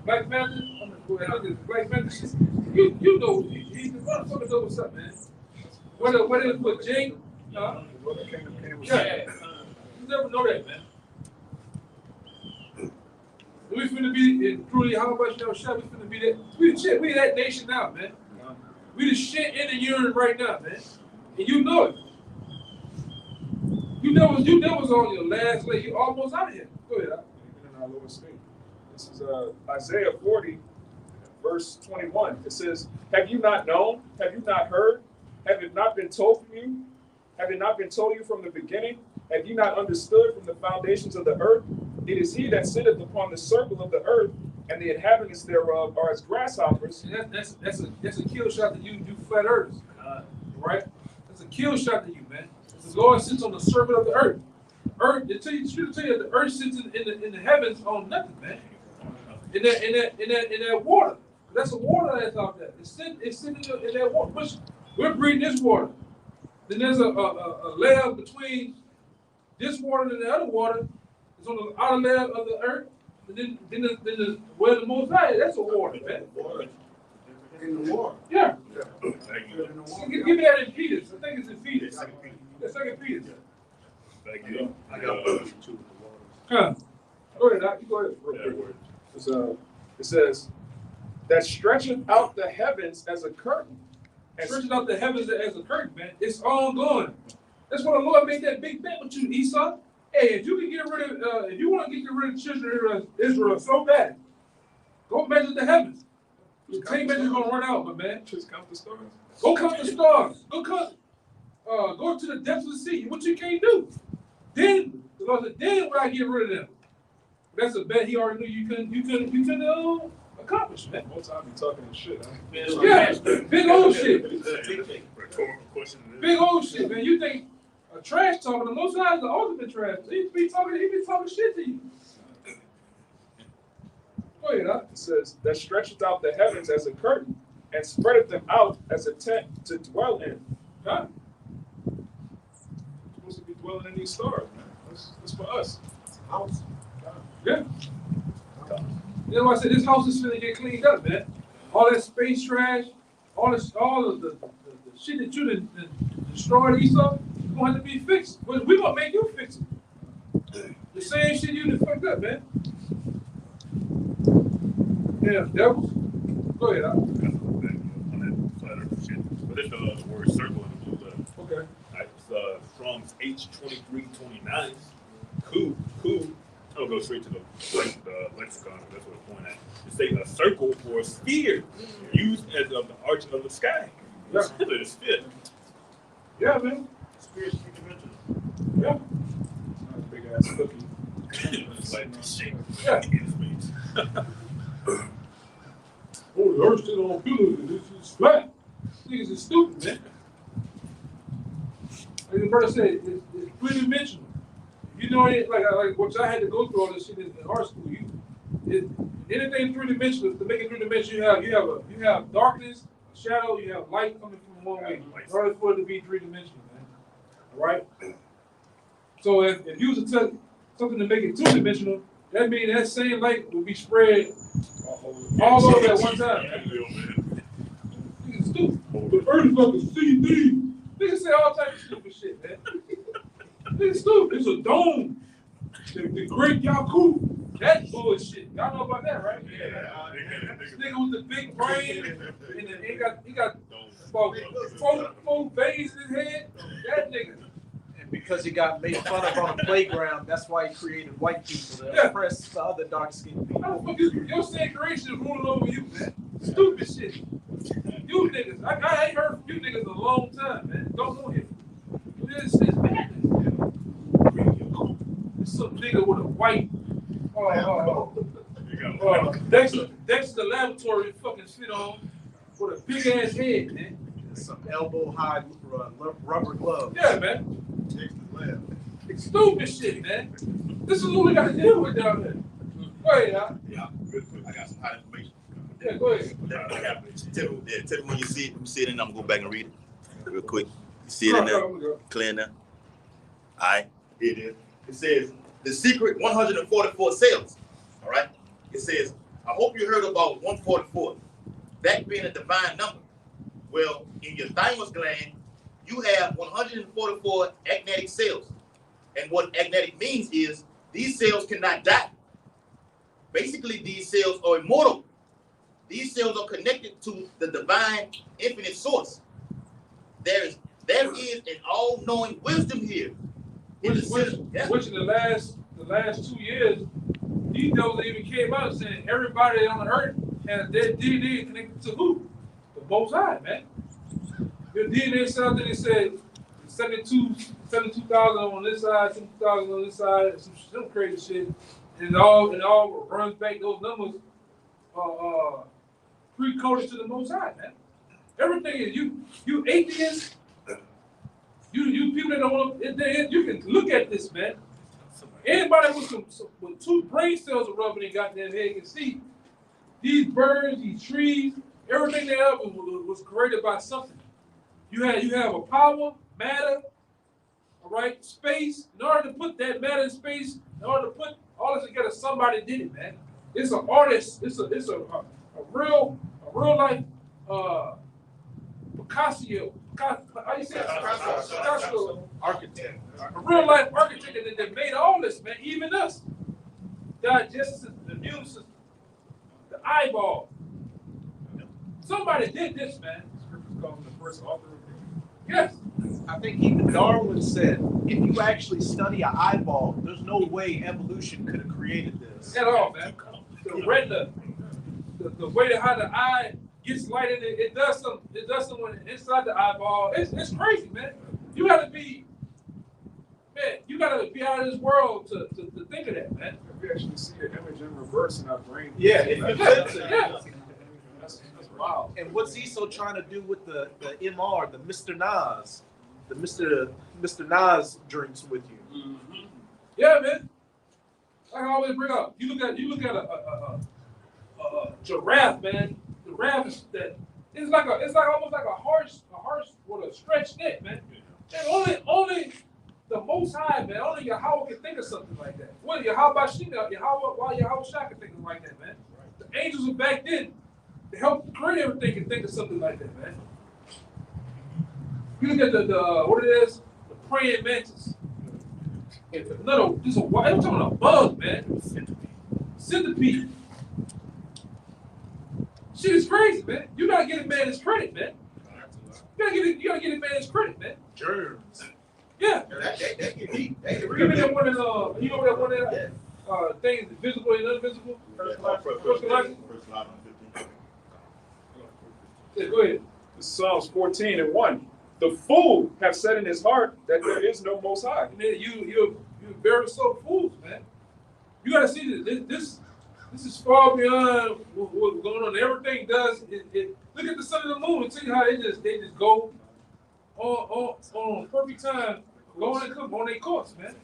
Black Panther. I think it's Black Panther shit. You know, the motherfucker know what's up, man. What is it with Jake? Yeah. You never know that, man. We finna be, and truly, how much y'all shot? We finna be that. We the shit. We that nation now, man. We the shit in the urine right now, man. And you know it. You was on your last leg. You almost out of here. Go ahead. Even in our lower state. This is Isaiah 40, verse 21. It says, "Have you not known? Have you not heard? Have it not been told from you? Have it not been told you from the beginning? Have you not understood from the foundations of the earth? It is he that sitteth upon the circle of the earth, and the inhabitants thereof are as grasshoppers." That's a kill shot to you flat earthers. Right? That's a kill shot to you, man. The Lord sits on the circle of the earth. Earth, they tell you the earth sits in the heavens on nothing, man. In that water. That's the water that's out there. It's sitting in that water. We're breathing this water. Then there's a layer between this water and the other water. It's on the outer layer of the earth. And then the where the most high, that's a water, man. In the water. Yeah. Thank you. Give me that in Peters. I think it's in Peters. That's Second Peters. Thank you. I got two. Huh. Go ahead, Doc. You go ahead. It says, "That stretcheth out the heavens as a curtain." And Stretching out the heavens as a curtain, man. It's ongoing. That's why the Lord made that big bet with you, Esau. Hey, if you can get rid of, if you want to get rid of the children of Israel so bad, go measure the heavens. The tape measure's gonna run out, but man. Just count the stars. Go count the stars. Go to the depths of the sea. What you can't do. Then the Lord said, then when I get rid of them. That's a bet he already knew you couldn't accomplish, man. Most time be talking shit. Huh? Yeah, big old shit. Rhetorical question. Big old shit, man. You think a trash talker, the most high is the ultimate trash. He be talking shit to you. Go ahead, huh? It says, "That stretcheth out the heavens as a curtain, and spreadeth them out as a tent to dwell in." Huh? We're supposed to be dwelling in these stars, man. That's for us. House. Yeah. You know what I said? This house is finna get cleaned up, man. All that space trash, all of the shit that you done destroyed Esau, it's gonna have to be fixed. We're gonna make you fix it. The same shit you done fucked up, man. Yeah, devils. Go ahead. But it's the word circle in the blue letter. Okay. Right, it's Strong's H2329. Coup. I'll go straight to the lexicon. That's what I point at. It say a circle or a sphere used as of the arch of the sky. Yeah. It's fit. Yeah, man. Sphere is three-dimensional. Yeah. Big ass cookie. It's like shape. Yeah. In space. Oh, the earth still on pillars and it's flat. Niggas is stupid, man. Like the brother said, it's three-dimensional. You know it, like what I had to go through all this shit in art school. Anything three-dimensional, to make it three-dimensional, you have darkness, shadow, you have light coming from one way. In order for it to be three-dimensional, man. All right? So if you was to tell something to make it two-dimensional, that means that same light will be spread all over at one time. Niggas stupid. The earth is like a CD. Niggas say all types of stupid shit, man. Niggas stupid. It's a dome. The great Yaku. That bullshit. Y'all know about that, right? Yeah. This nigga with the big brain and he got about four veins in his head. That nigga. And because he got made fun of on the playground, that's why he created white people to oppress the other dark-skinned people. How the fuck is your same creation is ruling over you, man? Stupid shit. You niggas, I ain't heard from you niggas in a long time, man. Don't know him. This is madness. It's some nigga with a white, Dexter Laboratory fucking shit on with a big ass head, man. Some elbow-high rubber glove. Yeah, man. Stupid shit, man. This is what we got to deal with down there. Go ahead, y'all. Yeah, real quick, I got some hot information. Yeah, go ahead. Tell me when you see it. Let me see it, and I'm gonna go back and read it real quick. You see it in there? Clear now. All right, here it is. It says the secret 144 sales. All right. It says, I hope you heard about 144. That being a divine number. Well, in your thymus gland, you have 144 agnatic cells. And what agnatic means is these cells cannot die. Basically, these cells are immortal. These cells are connected to the divine infinite source. There is an all-knowing wisdom here. Which in the last 2 years, these devils even came out saying everybody on the earth has their DNA connected to who? The Most High, man. Your DNA said out there, they said 72,000 on this side, 72,000 on this side, some crazy shit. And it all runs back, those numbers pre-coded to the Most High, man. Everything is you atheists, you people that don't want to, you can look at this, man. Anybody with two brain cells rubbing their goddamn head can see these birds, these trees, everything they have was created by something. You have a power, matter, all right, space. In order to put that matter in space, in order to put all this together, somebody did it, man. It's an artist. It's a real life Picasso. How you say it? Picasso architect. A real life architect that made all this, man. Even us. Digestion, the immune system, the eyeball. Somebody did this, man. Scriptures call him the first author of Yes. I think even Darwin said, if you actually study an eyeball, there's no way evolution could have created this. At all, man. The retina, the way that how the eye gets light in it, it does something inside the eyeball. It's crazy, man. You gotta be out of this world to think of that, man. We actually see an image in reverse in our brain. Yeah, if you flip it. Yeah. That's wow. And what's Esau trying to do with the MR, the Mr. Nas, the Mr. Nas drinks with you? Mm-hmm. Yeah, man. Like I always bring up, you look at a giraffe, man. The giraffe is that it's almost like a horse with a stretched neck, man. And only the Most High, man. Only Yahweh can think of something like that. Why Yahweh Shai can think of like that, man. The angels of back then, helped create everything can think of something like that, man. You look at the what it is, the praying mantis. It's another, just a, I'm talking about a bug, man. Centipede. Shit is crazy, man. You gotta get a man his credit, man. You gotta get a man his credit, man. Germs. Yeah. That get deep. That get You real know that deep. one of you know that one of that things, visible and invisible? First Corinthians? Yeah, go ahead. This is Psalms 14:1. The fool have said in his heart that there is no Most High. And then you're very so fools, man. You gotta see this is far beyond what's going on. Everything does look at the sun and the moon and see how they just go on perfect time, going and come on their course, man.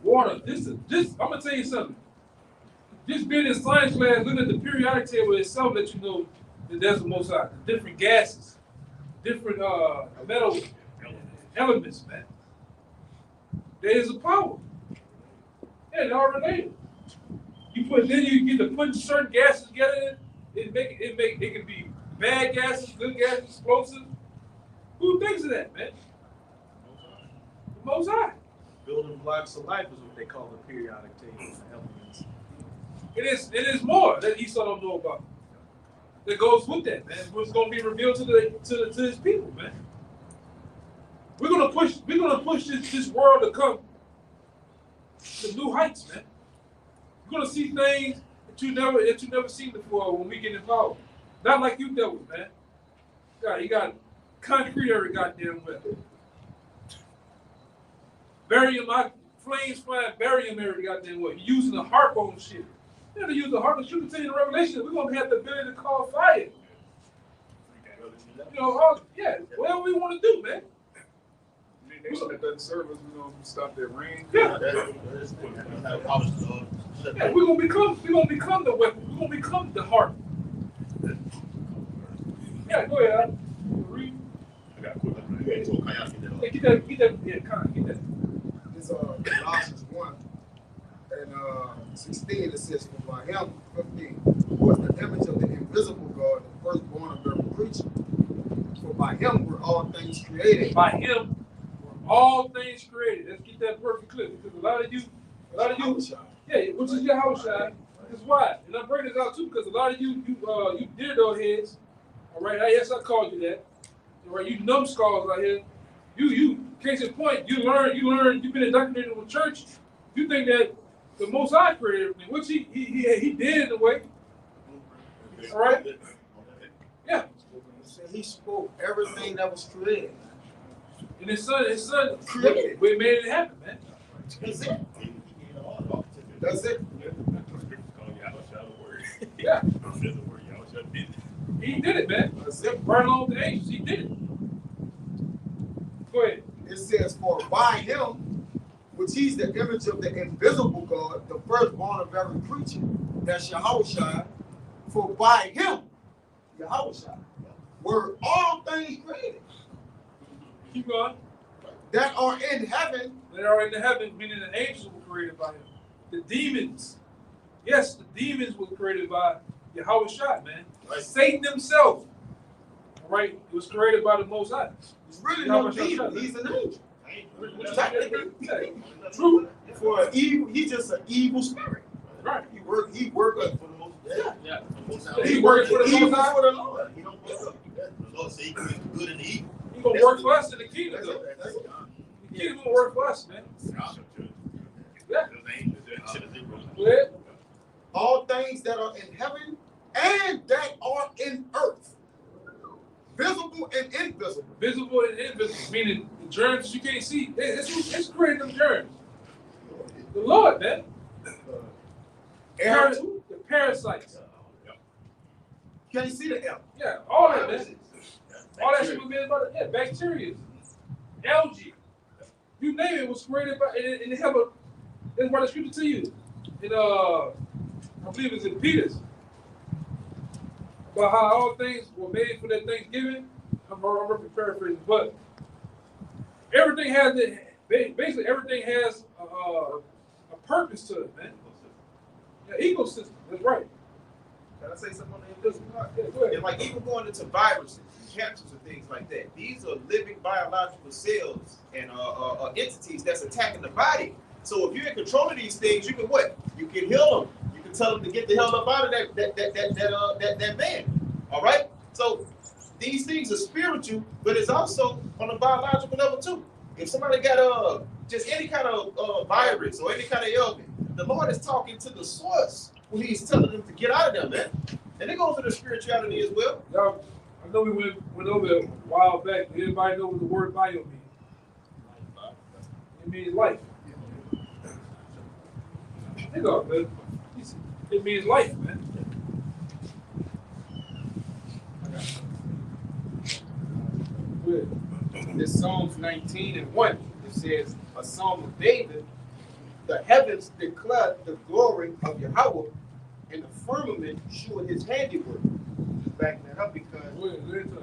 Water. This I'm gonna tell you something. Just being in science class, looking at the periodic table itself lets you know that there's the Most High. The different gases, different metal elements, man. There is a power. Yeah, they're all related. You get to put certain gases together. It can be bad gases, good gases, explosive. Who thinks of that, man? The Most High. Building blocks of life is what they call the periodic table of elements. It is more that Esau don't know about. That goes with that, man. What's going to be revealed to his people, man. We're gonna push this world to come to new heights, man. You're gonna see things that you never seen before when we get involved. Not like you dealt with, man. You got concrete every goddamn way. Barium, flames flying barium every goddamn way. You're using a harp on shit. You have to use the harp. You can tell you in Revelation, we're gonna have the ability to call fire. You know, whatever we want to do, man. Nation that doesn't serve us, we're gonna stop their rain. Yeah. Yeah, we're gonna become the weapon. We're gonna become the heart. Yeah, go ahead. Read. I got a quick one. Hey, get that. Yeah, get that. This Colossians 1 and 16, it says, for by him, 15, was the image of the invisible God, the firstborn of every creature. For by him were all things created. By him were all things created. Let's get that perfect clear. Because a lot of you, yeah, which is your house shine. That's why. And I'm bringing this out too, because a lot of you dildo heads, all right, yes, I called you that. All right, you numbskulls out here. You, case in point, you learn, you've been indoctrinated with church. You think that the Most High created everything, which he did in a way. All right? Yeah. He spoke everything that was created. And his son Created. we made it happen, man. That's it. That's it. Yeah. He did it, man. That's it. Right along with the angels, he did it. Go ahead. It says, for by him, which he's the image of the invisible God, the firstborn of every creature, that's Yahushua. For by him, Yahushua, were all things created Keep going. that are in heaven. They are in the heaven, meaning the angels were created by him. The demons, yes, the demons were created by Yahushua, man. Right. Satan himself, all right, it was created by the Most High. He's really no demon. He's an angel. True. For evil, he's just an evil spirit. Right. He works For the most, Yeah. He works for the evil Most High. for the Lord. He don't work up. The Lord said he creates the good and the evil. He gonna work for us in the kingdom, That's though. it. That's it. The kingdom gonna work for us, man. Yeah. Go ahead. All things that are in heaven and that are in earth, visible and invisible. Visible and invisible, meaning the germs you can't see. It's creating them germs. The Lord, man. Air too. The parasites. Can you see the air? Yeah, all that, man. All that shit was made by bacteria, algae. You name it was created by, and they have a, that's why the scripture to you. In I believe it's in Peter's. About how all things were made for that Thanksgiving. I'm roughly paraphrasing, but everything has basically everything has a purpose to it, man. Yeah, ecosystem, that's right. Can I say something on Just- that? yeah, go ahead. And like even going into viruses and cancers and things like that, these are living biological cells and entities that's attacking the body. So if you're in control of these things, you can what? You can heal them. You can tell them to get the hell up out of that man. All right. So these things are spiritual, but it's also on a biological level too. If somebody got just any kind of virus or any kind of ailment, the Lord is talking to the source when He's telling them to get out of them, man. And it goes to the spirituality as well. Y'all, I know we went over it a while back. Everybody know what the word bio means. It means life. Think of it, man. It means life, man. Go ahead. This Psalms 19:1, it says, a psalm of David, the heavens declare the glory of Yahweh, and the firmament showed his handiwork. Just backing that up because Go ahead, go into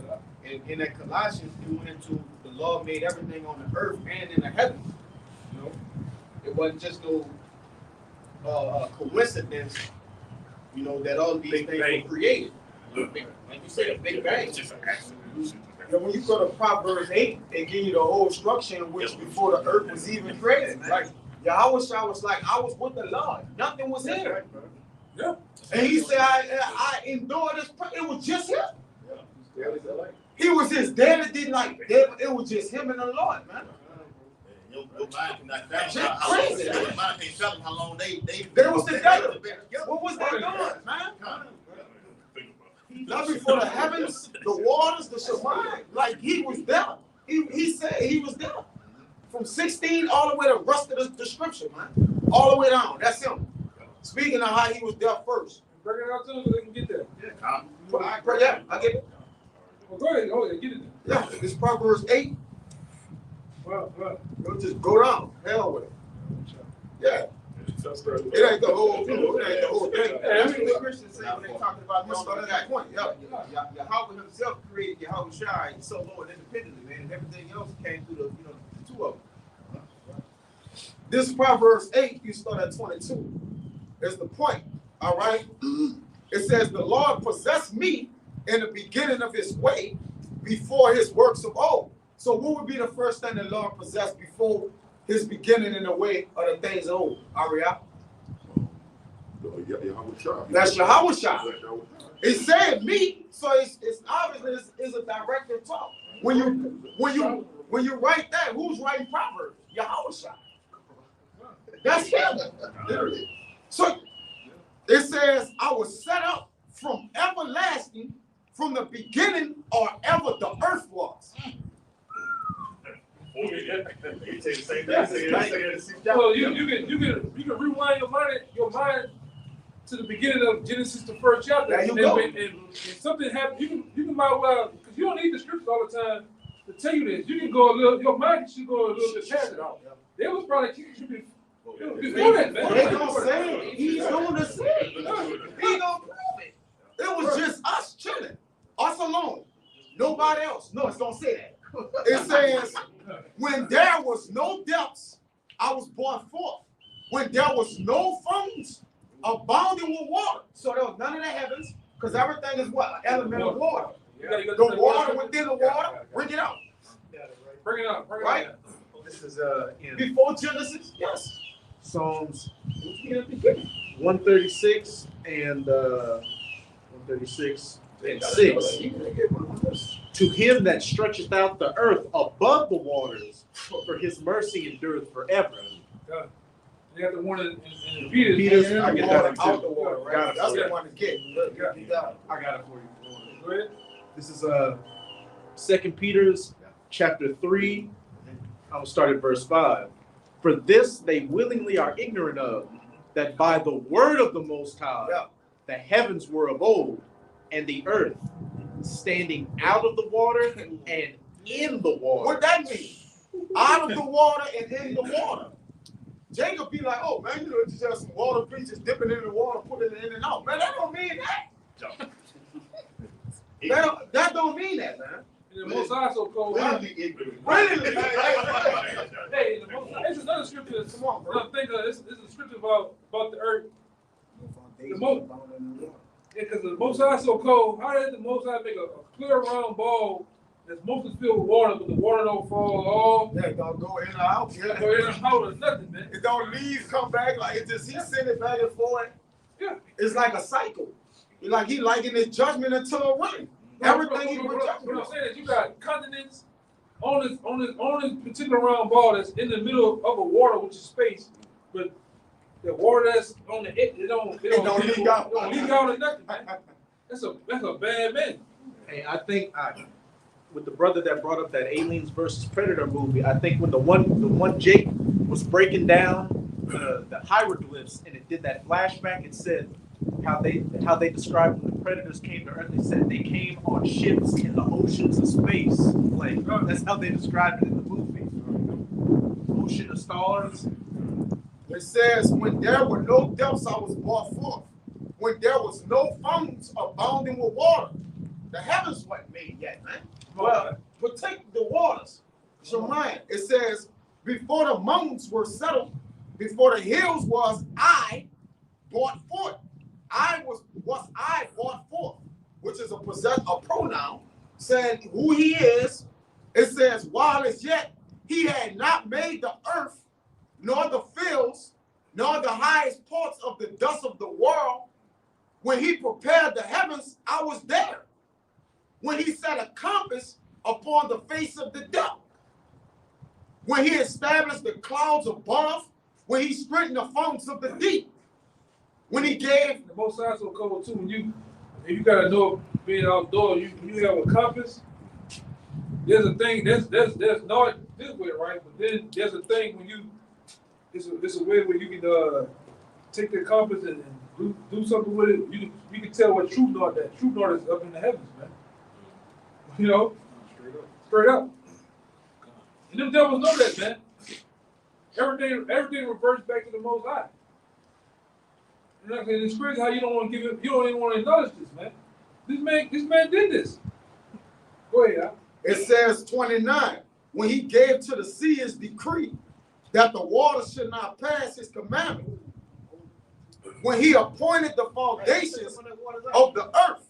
it. in that Colossians, it went into the Lord made everything on the earth and in the heavens. You know, it wasn't just no coincidence, you know, that all these Big things bang. were created. Like you said, a big bang. It's just an accident. Yeah, when you go to Proverbs 8, they give you the whole structure in which before the earth was even created. Like Yahweh Shah was like, I was with the Lord. Nothing was here. Yeah. And he said, I endure this. It was just him. He was his daddy didn't like it was just him and the Lord, man. Your mind cannot fathom Shit how crazy. your mind can't fathom how long they was together. What was they doing, man? Not before the heavens, the waters, the Shemayim. Like he was there. He said he was there. From 16 all the way to the rest of the scripture, man. All the way down. That's him. Speaking of how he was there first. Bring it out to them so they can get that. Yeah, I get it. Well, go ahead, get it. Yeah, this Proverbs 8. Well, We'll just go down. Hell with it. Yeah. It ain't the whole thing. It ain't the whole thing. That's what the Christians say when they talking about You started that point. Yeah. Yahweh himself created Yahweh Shai solo and independently, man, and everything else came through the two of them. This Proverbs 8, you start at 22. Is the point. All right. It says, the Lord possessed me in the beginning of his way before his works of old. So what would be the first thing the Lord possessed before his beginning in the way of the things of old? Aria? That's Yahweh Shah. It said me, so it's obviously it's a directive talk. When you write that, who's writing Proverbs? Yahweh Shah. That's him. So it says, I was set up from everlasting, from the beginning or ever the earth was. well, you can rewind your mind to the beginning of Genesis, the first chapter. There you go. And something happened. You can might well, because you don't need the scriptures all the time to tell you this. You can go a little. Your mind should go a little bit past it out. They was probably keeping before that, man. They gonna say it. He's gonna say it. He gonna prove it. It was just us chilling, us alone, nobody else. No, it's gonna say that. It says, when there was no depths, I was brought forth. When there was no fountains abounding with water. So there was none of the heavens, because everything is what? Element of water. The water within the water, bring it out. Bring it out. Right? This is in Before Genesis, yes. Psalms 136 and 136 and 6. To him that stretcheth out the earth above the waters, for his mercy endureth forever. You got the one in Peter's. Peter's, I get that one Out the too. water, Got right? it. That's the one to get. I got it for you. Go ahead. This is 2 Peter's chapter 3. I'll start at verse 5. For this they willingly are ignorant of, that by the word of the Most High, the heavens were of old, and the earth standing out of the water and in the water. What that mean? Out of the water and in the water. Jacob be like, oh man, it's just some water creatures dipping in the water, putting it in and out. Man, that don't mean that. That don't mean that, man. And the Most High so called. Really? Hey, it's another scripture. Come on, bro. Think of this is a scripture about the earth. The most. Because the Most High so cold, how did the Most High make a clear round ball that's mostly filled with water, but the water don't fall off? Yeah, don't go in or out. Yeah. Go in and out or nothing, man. It don't leave, come back. Like it just, he send it back and forth. Yeah. It's like a cycle. Like he likened his judgment into a rain. Everything he was What I'm saying is you got continents on this particular round ball that's in the middle of a water, which is space, but the water that's on the it don't leak out. It don't leak out or nothing, man. That's a bad man. Hey, I think with the brother that brought up that Aliens versus Predator movie, I think when the one Jake was breaking down the hieroglyphs and it did that flashback, it said how they described when the Predators came to Earth. They said they came on ships in the oceans of space. Like that's how they described it in the movie. Ocean of stars. It says, when there were no depths, I was brought forth. When there was no fountains abounding with water. The heavens weren't made yet, man. Well, protect the waters. Shemaiah, it says, before the mountains were settled, before the hills was I brought forth. Was I brought forth, which is a pronoun saying who he is. It says, while as yet he had not made the earth, nor the fields, nor the highest parts of the dust of the world. When he prepared the heavens, I was there. When he set a compass upon the face of the depth. When he established the clouds above, when he straightened the fountains of the deep. When he gave the Most High so cold too. When you gotta know being outdoors, you have a compass. There's a thing. There's not this way, right? But then there's a thing when you. It's a way where you can take the compass and do something with it. You can tell what true north that true north is up in the heavens, man. You know, straight up. And them devils know that, man. Everything reverts back to the Most High. You know, and it's crazy how you don't want to give it. You don't even want to acknowledge this, man. This man did this. Go ahead. Al. It says 29, when he gave to the sea his decree that the water should not pass his commandment. When he appointed the foundations of the earth.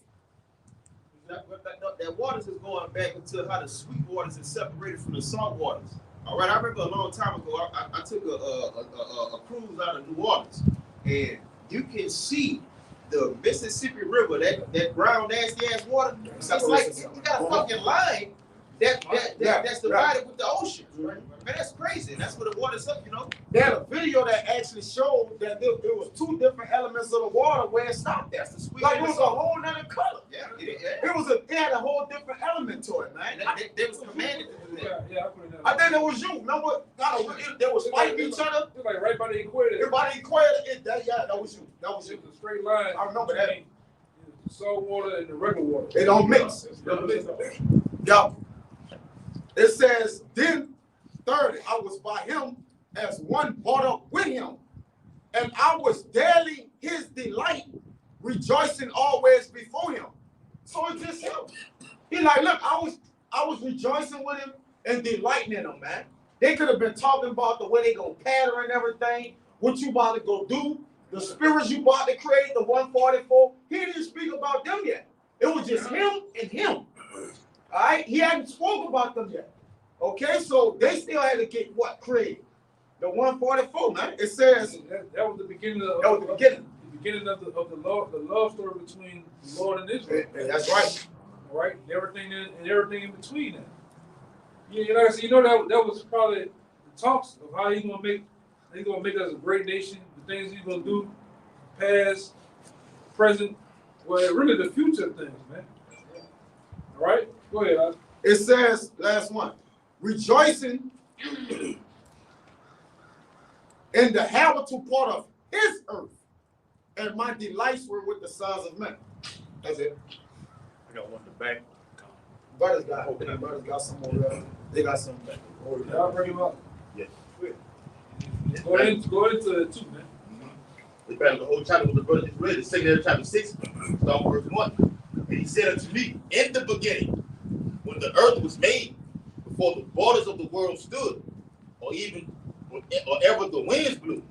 That waters is going back into how the sweet waters is separated from the salt waters. All right, I remember a long time ago, I took a cruise out of New Orleans, and you can see the Mississippi River, that brown nasty ass water. It's like you got a fucking line that's divided with the ocean. Man, that's crazy. That's where the water's up, you know. They had a video that actually showed that there was two different elements of the water where it stopped at. That's the sweet. Like it was a whole nother color. Yeah. It had a whole different element to it, man. They was commanded to do that. Yeah, I put it down. I think it was you. Remember, they was fighting each other. It's like right by the equator. Everybody equated. That was you. That was you. It was a straight line. I remember that. between the salt water and the regular water. They don't mix. Yeah. It says, then 30, I was by him as one brought up with him, and I was daily his delight, rejoicing always before him. So it's just him. He like, look, I was rejoicing with him and delighting in him, man. They could have been talking about the way they gonna pattern and everything, what you about to go do, the spirits you about to create, the 144. He didn't speak about them yet. It was just him and him. All right, he hadn't spoke about them yet. Okay, so they still had to get what created? The 144, man. It says that was the beginning of the beginning of the love story between the Lord and Israel. That's right. All right, everything in between that. You know, so that was probably the talks of how he's gonna make us a great nation. The things he's gonna do, past, present, well, really the future things, man. All right, go ahead. Al. It says, last one, rejoicing in the habitable part of his earth, and my delights were with the sons of men. That's it. I got one in the back. Brothers got some more. They got some back. I'll bring him up. Yeah. Go into it too, man. We found the whole chapter with the brother just read, the second chapter 6, start verse 1. And he said unto me, in the beginning, when the earth was made, before the borders of the world stood, or ever the winds blew,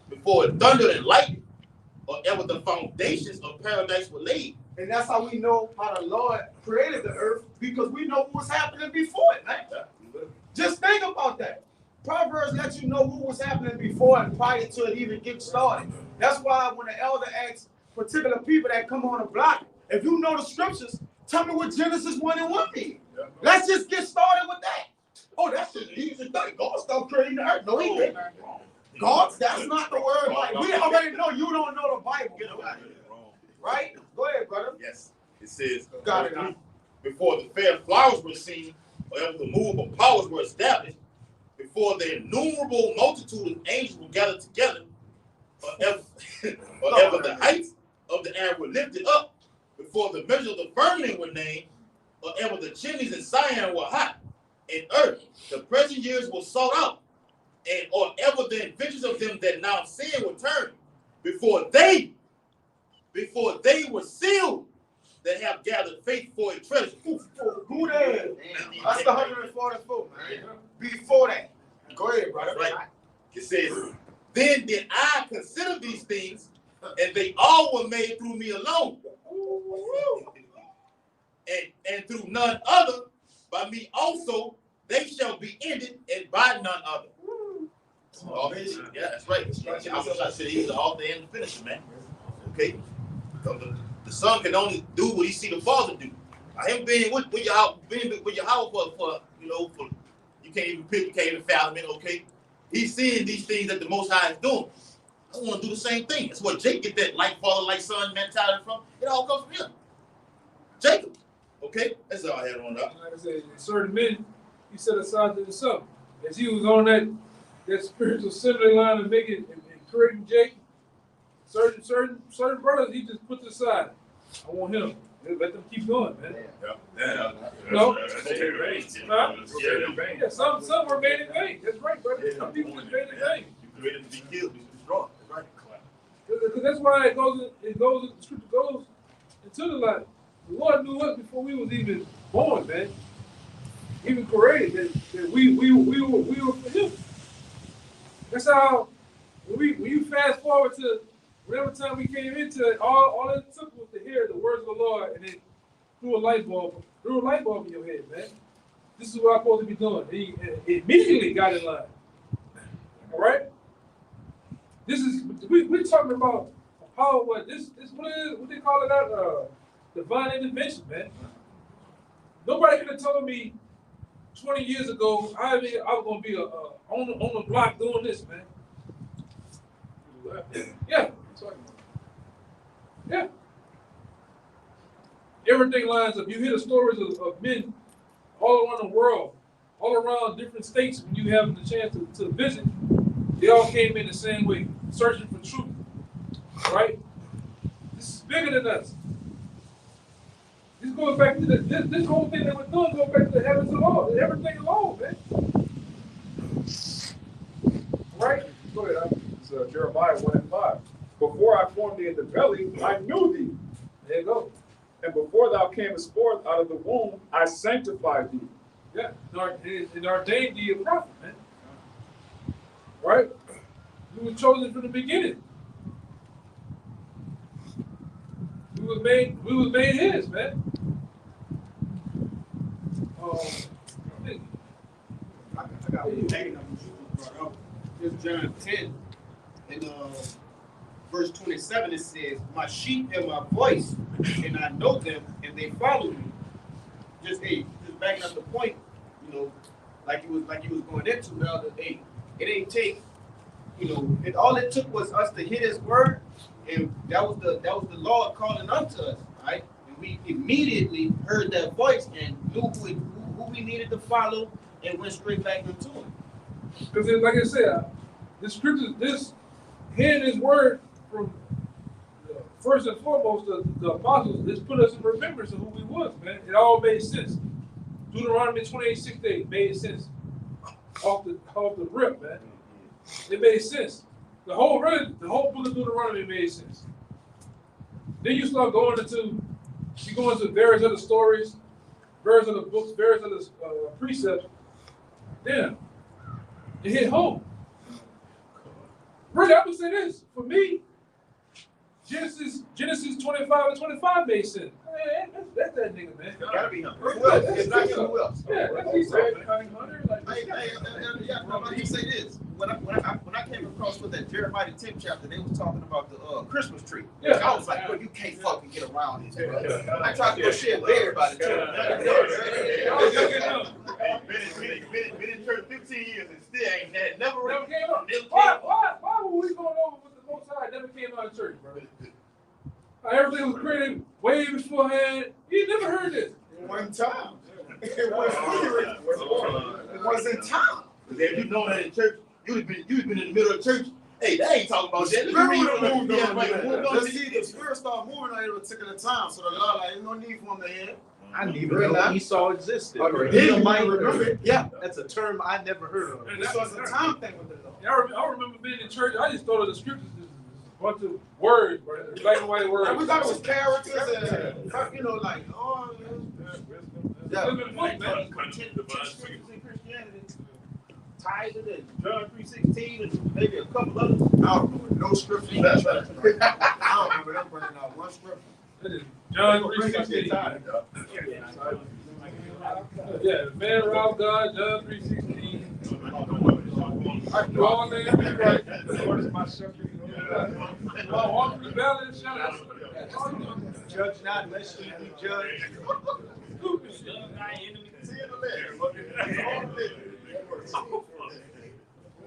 before it thundered and lightned, or ever the foundations of paradise were laid. And that's how we know how the Lord created the earth, because we know what was happening before it, man. Just think about that. Proverbs lets you know what was happening before and prior to it even getting started. That's why when the elder asks particular people that come on the block, if you know the scriptures, tell me what Genesis 1 and 1 mean. Let's just get started with that. Oh, that's just easy thing. God stopped creating the earth. No, he didn't. God, that's not the word. We already know you don't know the Bible. Right? Go ahead, brother. Yes. It says, Got it now. before the fair flowers were seen, or ever the movable powers were established, before the innumerable multitude of angels were gathered together, or ever the heights of the air were lifted up, before the measure of the firmament were named, or ever the chimneys in Zion were hot, and earth, the present years were sought out, and or ever the inventions of them that now sin were turned, before they were sealed, that have gathered faith for a treasure. Who there? That's the 144, man. Before that. Go ahead, brother. Right. It says, then did I consider these things, and they all were made through me alone. And through none other, by me also, they shall be ended, and by none other. Yeah, that's right. I said he's the author and the finisher, man. Okay? The son can only do what he see the father do. Him being with your house, for you can't even pick, you can't even fathom it, okay? He's seeing these things that the Most High is doing. I want to do the same thing. That's where Jake get that like father, like son mentality from. It all comes from him. Jacob. Okay? That's all I had on that. Like I said, certain men, he set aside to himself. As he was on that spiritual assembly line and making and creating Jacob, certain brothers he just put aside. I want him. Let them keep going, man. Yeah. No. Huh? Yeah, some were made in vain. That's right, brother. Some people were made in vain. You created to be killed, be destroyed. That's right. Because that's why the scripture goes into the light. The Lord knew us before we was even born, man. Even created that we were for him. That's how when you fast forward to whatever time we came into it, all it took was to hear the words of the Lord, and it threw a light bulb in your head, man. This is what I'm supposed to be doing. He immediately got in line. All right? This is we're talking about how what they call it out divine intervention, man. Nobody could have told me 20 years ago I was gonna be on the block doing this, man. Yeah. Yeah. Everything lines up. You hear the stories of men all around the world, all around different states when you have the chance to visit. They all came in the same way, searching for truth. Right? This is bigger than us. This goes back to this whole thing that we're doing goes back to the heavens alone, everything alone, man. Right? Go ahead. It's Jeremiah 1:5. Before I formed thee in the belly, I knew thee. There you go. And before thou camest forth out of the womb, I sanctified thee. Yeah, and ordained thee a prophet, man. Right? We were chosen from the beginning. We was made his, man. I got one thing brought up. It's John 10, and verse 27. It says, "My sheep hear my voice, and I know them, and they follow me." Just backing up the point, like you was going into the other day. It ain't take, all it took was us to hear His word, and that was the Lord calling unto us, right? And we immediately heard that voice and knew who we needed to follow, and went straight back into Him. Because like I said, the scriptures, hearing His word from first and foremost the apostles, this put us in remembrance of who we was, man. It all made sense. Deuteronomy 28:6 made sense off the rip, man. It made sense. The whole book of Deuteronomy made sense. Then you start going into various other stories, various other books, various other precepts. Then it hit home. Really, I would say this for me. Genesis 25:25 makes sense. Man, that's that nigga, man. Gotta be him. Who else? It's not you, who else? Yeah, that's he said. Let me say this. When I came across with that Jeremiah 10th chapter, they was talking about the Christmas tree. Yeah. I was like, well, you can't fucking get around this. I tried to go share with everybody too. Been in church 15 years and still ain't that never Never came up. Never came Why were we going over with the Most High? Never came out of church, bro. Everything was created way beforehand. You never heard this. One time. It was in time. If you know that in church, you've been in the middle of church. Hey, they ain't talking about that. Let's see, the spirit start moving at a particular time. So the Lord, like, there's no need for him to hear. I didn't even know Esau existed. Yeah. That's a term I never heard of. This was a time thing with the Lord. I remember being in church. I just thought of the scriptures as a bunch of words, bro. Black and white words. And we thought it was characters and, like, oh, yeah. Christianity, tithing and John 3:16 and maybe a couple others. I don't remember no scripture. I don't remember them bringing out one scripture. That is John 3:16. Yeah, the man robbed God, John 3:16. I do all things right. Lord is my shepherd. Walk through the valley and shadow. Judge not, lest you be judged.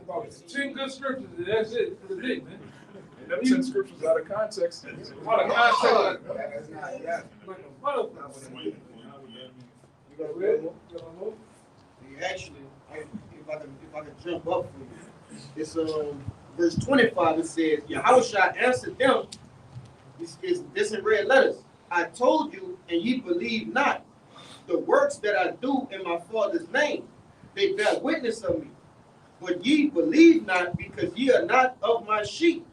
About 10 good scriptures, and that's it for the day, man. And them 10 scriptures out of context. Out of context, like a butterfly. Actually, if I can jump up for you, it's verse 25. It says, Yahushua answered them. This in red letters. I told you, and ye believe not. The works that I do in my Father's name, they bear witness of me. But ye believe not, because ye are not of my sheep.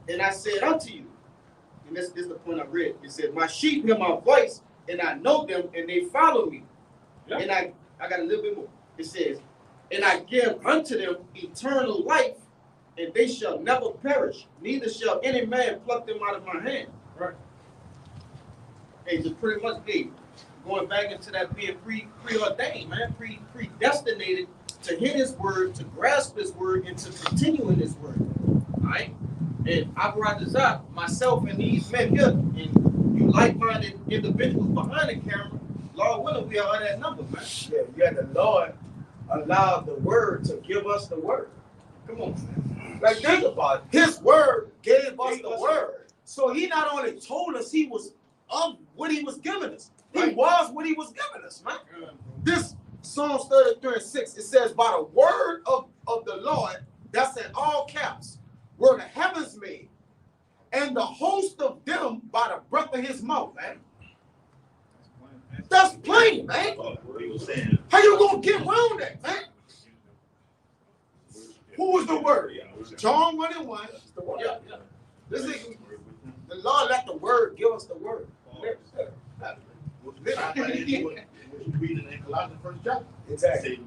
And I said unto you, and this is the point I read. It said, my sheep hear my voice, and I know them, and they follow me. Yeah. And I got a little bit more. It says, and I give unto them eternal life, and they shall never perish, neither shall any man pluck them out of my hand. Right. And just pretty much going back into that being preordained, man, predestinated to hear his word, to grasp his word, and to continue in his word. All right? And I brought this up, myself and these men here, and you like-minded individuals behind the camera, Lord willing, we are that number, man. Yeah, the Lord allowed the word to give us the word. Come on, man. Like, think about it. His word gave us the word. So he not only told us he was of what he was giving us, he was what he was giving us, man. This Psalms 33:6, it says, by the word of the Lord, that's in all caps, were the heavens made, and the host of them by the breath of his mouth, man. That's plain, man. How you gonna get around that, man? Who was the word? John 1:1. Yeah. This is the Lord let the word give us the word. What you read in Colossians 1st chapter. Exactly.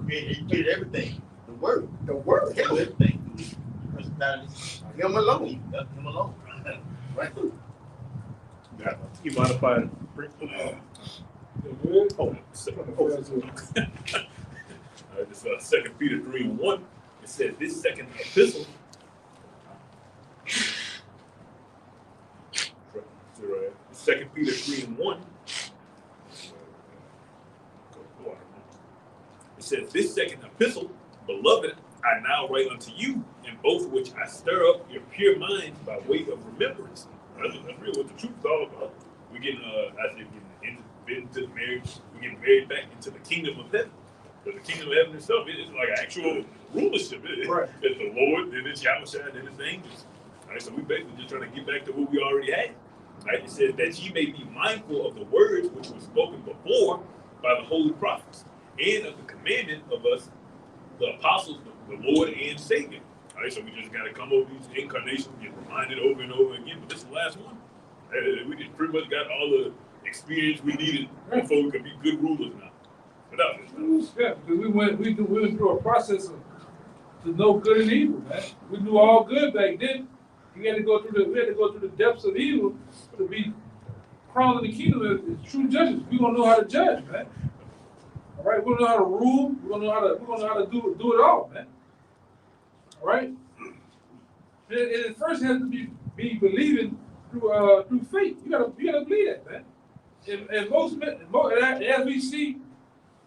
He created everything. The word. The word. Him. Everything. Personalities. Him alone. Him alone. Right through. You modified. This 2 Peter 3:1. It says this second epistle. Second Peter 3:1. It says, this second epistle, beloved, I now write unto you, in both which I stir up your pure minds by way of remembrance. That's really what the truth is all about. We're getting, into marriage, we're getting married back into the kingdom of heaven. But the kingdom of heaven itself is like an actual rulership. It's the Lord, then it's Yahushua, then it's the angels. All right, so we basically just trying to get back to what we already had. Right? It says that ye may be mindful of the words which were spoken before by the holy prophets, and of the commandment of us, the apostles, the Lord and Savior. All right, so we just got to come over these incarnations, get reminded over and over again. But this is the last one. We just pretty much got all the experience we needed before we could be good rulers now. Without this. Yeah, because we went through a process of to know good and evil, man. We knew all good back then. we had to go through the depths of evil to be crowned in the kingdom as true judges. We're gonna know how to judge, man. All right, we're gonna know how to rule. We're gonna know how to do it all, man. All right. And it first has to be believing through faith. You gotta believe that, man. And most men, as we see,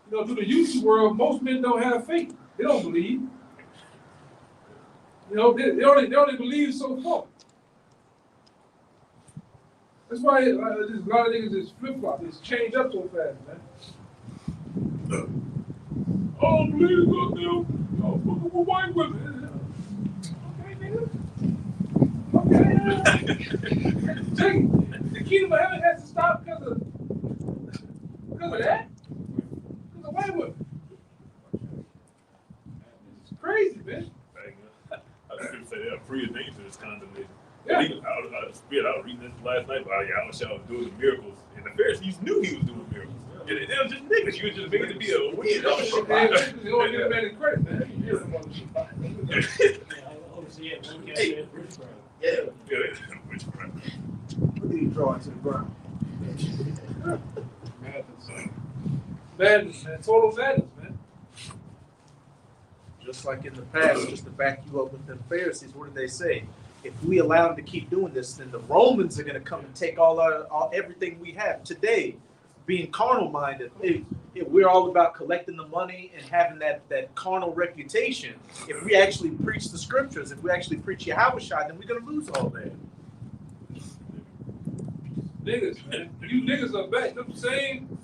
through the YouTube world, most men don't have faith. They don't believe. They only believe so far. That's why a lot of niggas just flip flop, just change up so fast, man. I don't believe it's up there. I'll fuck with white women. Okay, nigga. Okay. The kingdom of heaven has to stop because of that. Because of white women. It's crazy, man. I was going to say that free of danger is condemnation. Yeah. I was reading this last night about Yahushua was doing miracles, and the Pharisees knew he was doing miracles. And they were just niggas. You were just making it be a weird. They don't give a man the credit, man. Look at you drawing to the ground. Madness, man. Total madness, man. Just like in the past, just to back you up with the Pharisees, what did they say? If we allow them to keep doing this, then the Romans are going to come and take all everything we have today. Being carnal minded, we're all about collecting the money and having that carnal reputation. If we actually preach the scriptures, if we actually preach Yahushua, then we're going to lose all that. Niggas, man. You niggas are back. Them same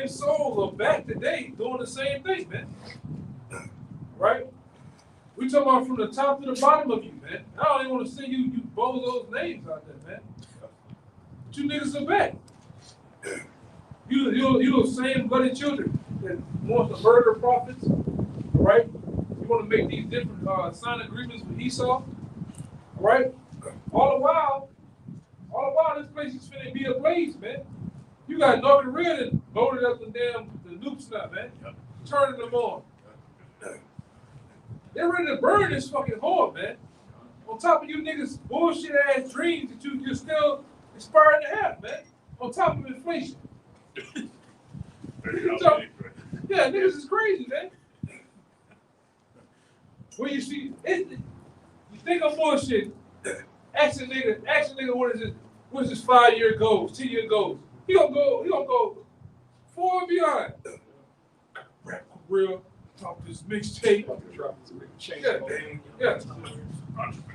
souls are back today doing the same thing, man. Right? We talking about from the top to the bottom of you, man. I don't even want to see you bozos names out there, man. But you niggas are back. You the same bloody children that want to murder prophets, right? You want to make these different sign agreements with Esau, right? All the while, this place is finna be ablaze, man. You got North Korea that loaded up the nukes now, man. Turning them on. They're ready to burn this fucking whore, man. On top of you niggas bullshit ass dreams that you're still inspired to have, man. On top of inflation. Yeah, niggas is crazy, man. When you see it, you think I'm bullshit. Ask a nigga what is his 5-year goals, 10-year goals. He gonna go far and beyond. Rap real, talk this mixtape. Yeah.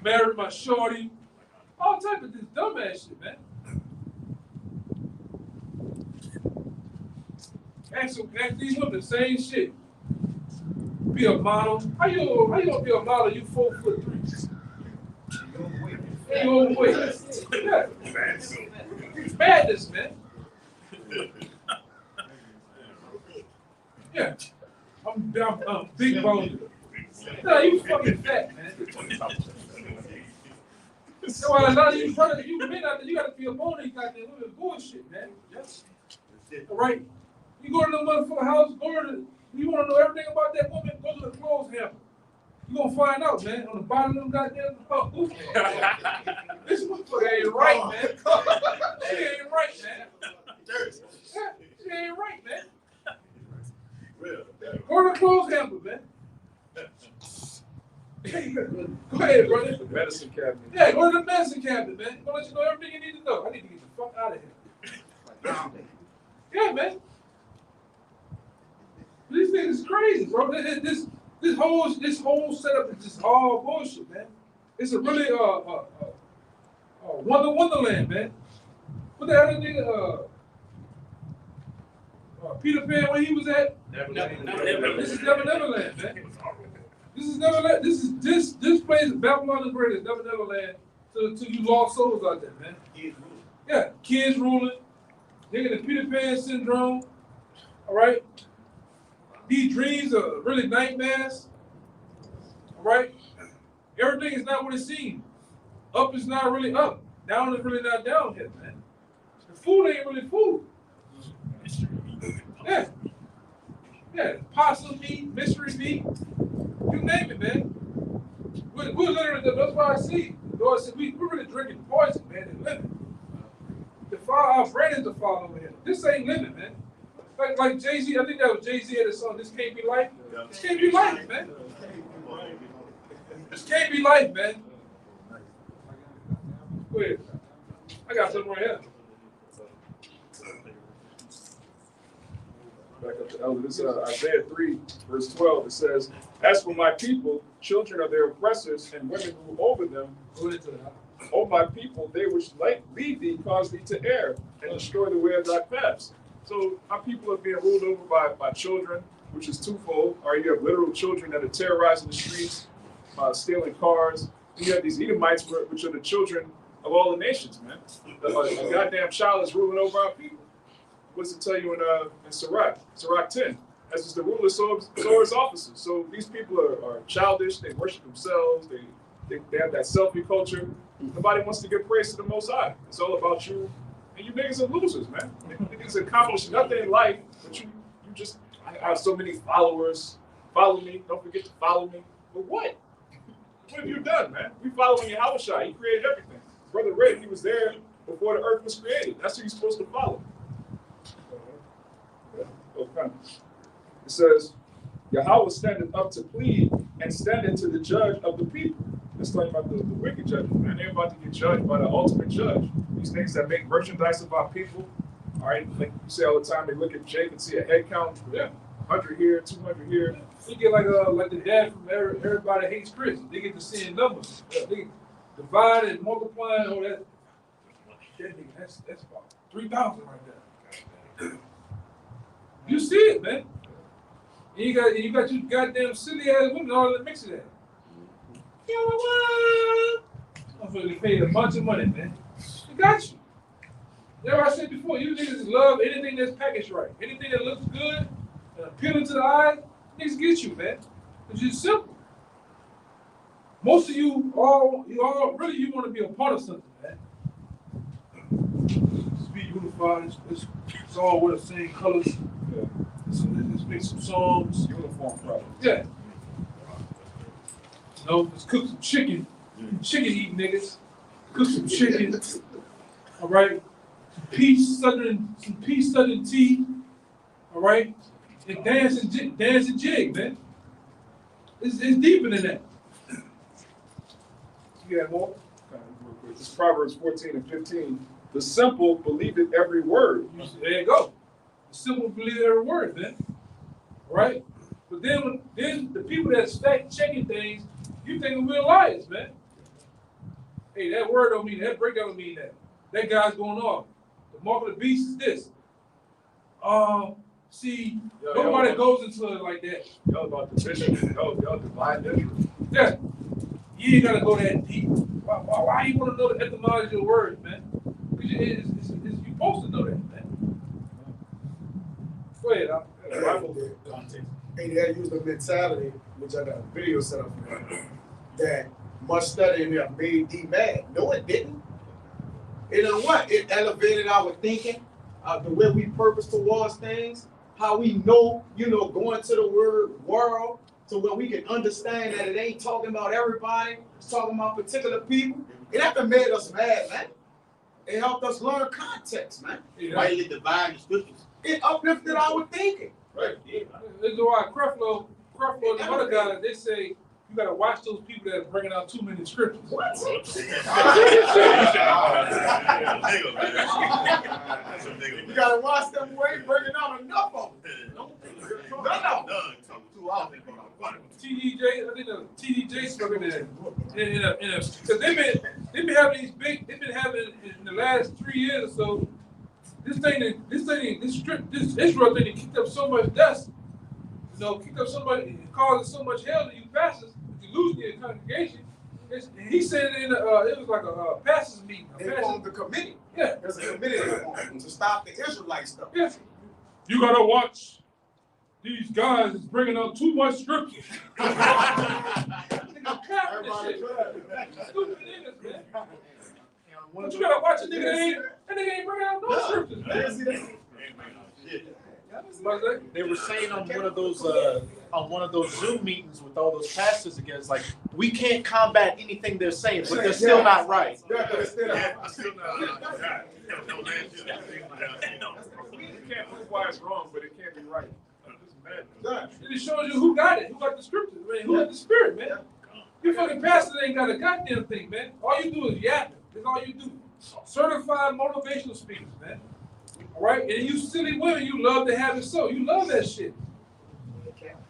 Married my shorty. All type of this dumbass shit, man. Ask these women the same shit. Be a model. How you gonna be a model? You 4'3". You overweight. Yeah. It's madness, man. Yeah. I'm big boned. No, you fucking fat, man. That's why a lot of you brothers, you men out there, you gotta be a bone, you got that women bullshit, man. Yes. All right. You go to the motherfucking house, you want to know everything about that woman, go to the clothes hamper. You gonna find out, man, on the bottom of them goddamn house. This motherfucker ain't right, man. She ain't right, man. Yeah, she ain't right, man. Go to the clothes hamper, man. Go ahead, brother. The medicine cabinet. Yeah, go to the medicine cabinet, man. Gonna let you know everything you need to know. I need to get the fuck out of here. Yeah, man. These things is crazy, bro. This whole setup is just all bullshit, man. It's a really wonderland, man. What the hell nigga Peter Pan where he was at? Neverland. This is Neverland, man. This is Neverland. This place is Babylon the Great. It's Neverland to you lost souls out there, man. Yeah, kids ruling. Nigga, the Peter Pan syndrome. All right. These dreams are really nightmares. All right. Everything is not what it seems. Up is not really up. Down is really not down here, man. The food ain't really food. Yeah. Yeah. Possum meat, mystery meat. You name it, man. We're literally, that's why I see The Lord said, we're really drinking poison, man, and living. Our brain is the fall over here. This ain't living, man. Like Jay-Z, I think that was Jay-Z had a song, This Can't Be Life. This can't be life, man. This can't be life, man. Go ahead. I got something right here. Back up to Elder. This is Isaiah 3, verse 12. It says, as for my people, children are their oppressors, and women rule over them. O my people, they which lead thee cause thee to err, and destroy the way of thy paths. So our people are being ruled over by children, which is twofold. Or you have literal children that are terrorizing the streets, stealing cars. And you have these Edomites, which are the children of all the nations, man. A goddamn child is ruling over our people. What does it tell you in Sirach 10? As is the ruler, so are his officers. So these people are childish. They worship themselves. They have that selfie culture. Nobody wants to give praise to the Most High. It's all about you. And you niggas are losers, man. Niggas accomplish nothing in life, but you just, I have so many followers. Follow me. Don't forget to follow me. But what? What have you done, man? We following Yahushua. He created everything. Brother Ray, he was there before the earth was created. That's who you're supposed to follow. Okay. It says, Yahweh standeth up to plead and standeth to the judge of the people. It's talking about the wicked judges, man. They're about to get judged by the ultimate judge. These things that make merchandise of our people. All right, like you say all the time, they look at Jake and see a head count. Yeah, 100 here, 200 here. You get like the dad from Everybody Hates Chris. They get to seeing numbers. They divide and multiply and all that. That's about 3,000 right there. You see it, man. And you got you goddamn silly ass women all in the mix of that. You know what? I'm gonna pay a bunch of money, man. They got you. You know what I said before? You niggas love anything that's packaged right. Anything that looks good and appealing to the eyes, niggas get you, man. It's just simple. Most of you all really you want to be a part of something, man. Let's be unified. It's all with the same colors. Yeah. Let's make some songs. Uniform problem. Yeah. Let's cook some chicken. Chicken eating niggas. Cook some chicken. All right. Some peace southern tea. All right. And dance and jig, man. It's deeper than that. You got more? This is Proverbs 14 and 15. The simple believe it every word. There you go. The simple believe every word, man. All right. But then the people that stack checking things, you think we're liars, man. Hey, that word don't mean that. Breakdown don't mean that. That guy's going off. The mark of the beast is this. See, nobody goes into it like that. Y'all about division. Y'all divide them. Yeah. You ain't gotta go that deep. Why you want to know the etymology of words, man? Because you're supposed to know that, man. Go ahead, Hey, they use the mentality, which I got a video set up for that much studying have made thee mad. No, it didn't. It did what? It elevated our thinking, the way we purpose towards things, how we know, going to the world, to where we can understand that it ain't talking about everybody, it's talking about particular people. It haven't made us mad, man. It helped us learn context, man. Rightly divine the scriptures. It uplifted our thinking. Right. Yeah. This is why Creflo and the other guys, they say you gotta watch those people that are bringing out too many scriptures. What? You gotta watch them way bringing out enough of them. TDJ, I think the TDJ spoken because they've been having in the last 3 years or so. This Israel thing kicked up so much dust, kicked up causing so much hell to you pastors, you losing your congregation. He said it was like a pastors meeting. They formed the committee. Yeah. There's a committee to stop the Israelite stuff. Yeah. You gotta watch these guys is bringing out too much scripture. Stupid niggas, man. But you gotta watch a nigga that ain't bringing out no scriptures, man. What's that? They were saying on one of those Zoom meetings with all those pastors again, it's like we can't combat anything they're saying, but they're still not right. Yeah, but it's still You can't prove why it's wrong, but it can't be right. This is madness. And it shows you who got it, who got the scriptures, man, who got the spirit, man. You fucking pastors ain't got a goddamn thing, man. All you do is yapping. That's all you do. Certified motivational speakers, man. All right? And you silly women, you love to have it so. You love that shit.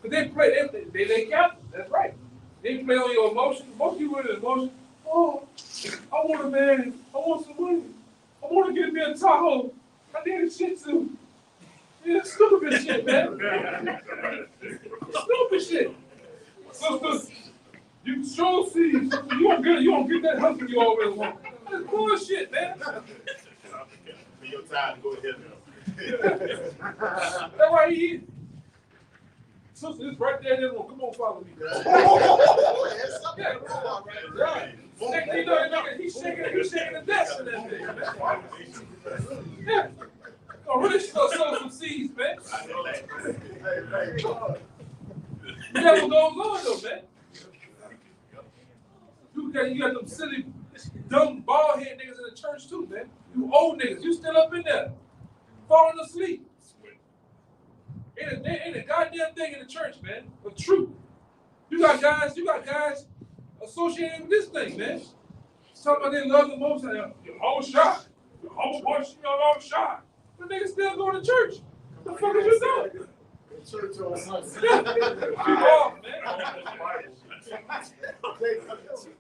But they play, they captain. That's right. They play on your emotions. Most people with emotions. Oh, I want a man. I want some money. I want to get me a Tahoe. I need a Shih Tzu. Yeah, stupid shit, man. Stupid shit. So, you sure see, you don't get that husband you always want. That's bullshit, man. Your time to go ahead That's why he. Sister, it's right there in the room. Come on, follow me. He's shaking the desk in that thing, man. Yeah. Oh, really, she's gonna sow some seeds, man. It never goes on, though, man. You got them silly, dumb, bald-head niggas in the church, too, man. You old niggas, you still up in there, falling asleep. Ain't a goddamn thing in the church, man. The truth. You got guys associated with this thing, man. Talking about they love the most. You're all shot. You're all shot. The niggas still going to church. What the fuck is you doing? Church on Sunday. Keep off, man.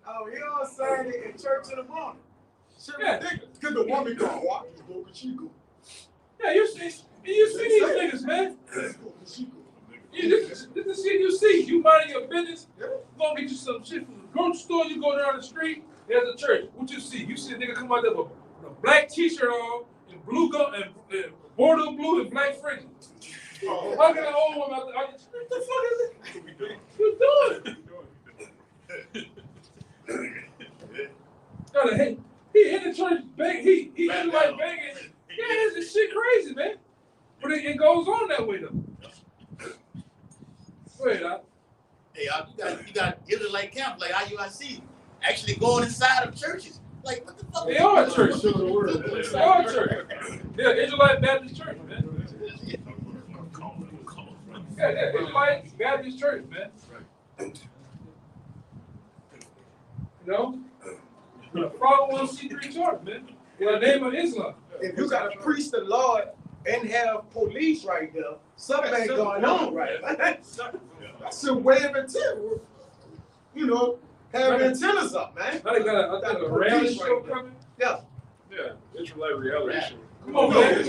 Oh, you on Saturday in church in the morning. Yeah. Because the woman go, walk, go, she go. Yeah, you see these niggas, man. This is the shit you see. You minding your business. You gonna get you some shit from the grocery store. You go down the street. There's a church. What you see? You see a nigga come out there with a black T-shirt on and blue and bordeaux blue and black fringes. Hugging an old woman out there. What the fuck is it? You doing? He in the church begging. He in like begging. Yeah, this shit crazy, man. But it goes on that way though. Go ahead, Doc. Hey, you got Israelite camps like IUIC actually going inside of churches. Like, what the fuck? They are a church. They are a church. They're Israelite Baptist Church, man. Yeah, Israelite Baptist Church, man. You know? A 501c3 church, man. In the name of Islam. If you got to preach the Lord and have police right there, something ain't going on right. That's a way of antenna. You know, having antennas up, man. Now they got a reality show coming. Yeah. Yeah, Israelite reality show. Come on, man.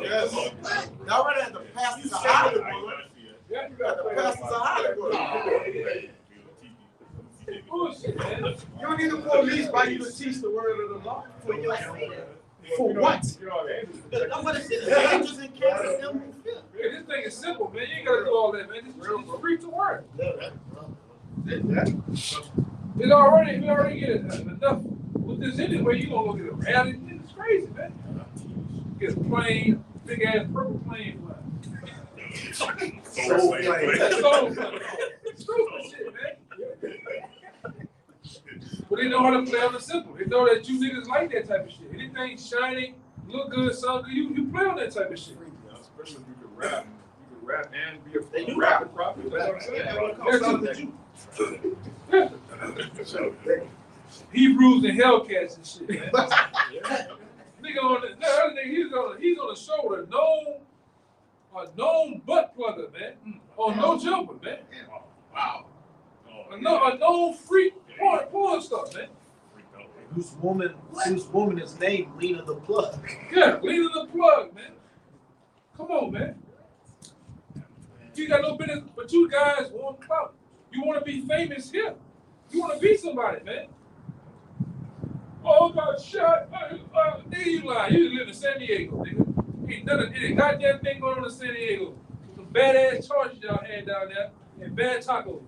Yes. Y'all ready at the pastors of Hollywood? Yeah, You got the pastors of Hollywood. bullshit, man. You don't need the police by you to teach the word of the Lord. For your For what? I'm gonna say the angels and cancel them. Yeah, this thing is simple, man. You ain't gotta do all that, man. Just read the word. We already get enough with this anyway. You gonna go get a rally? It's crazy, man. Get a plane, big ass purple plane. Soul plane. Stupid shit, man. But they know how to play on the simple. They know that you niggas like that type of shit. Anything shiny, look good, sound good, you play on that type of shit. Especially if you can rap. You can rap and be a rapping prophet. That's what I'm saying. Yeah. Hebrews and Hellcats and shit, man. Nigga on the other nigga, he's on the shoulder, a known butt plugger, man. On No Jumper, man. Wow. A known freak porn stuff, man. Whose woman is named Lena the Plug. Yeah, Lena the Plug, man. Come on, man. You got no business, but you guys want clout. You want to be famous here. You want to be somebody, man. Oh, got shot. Nigga, you lie. You live in San Diego, nigga. Ain't goddamn thing going on in San Diego. Some badass charges y'all had down there and bad tacos.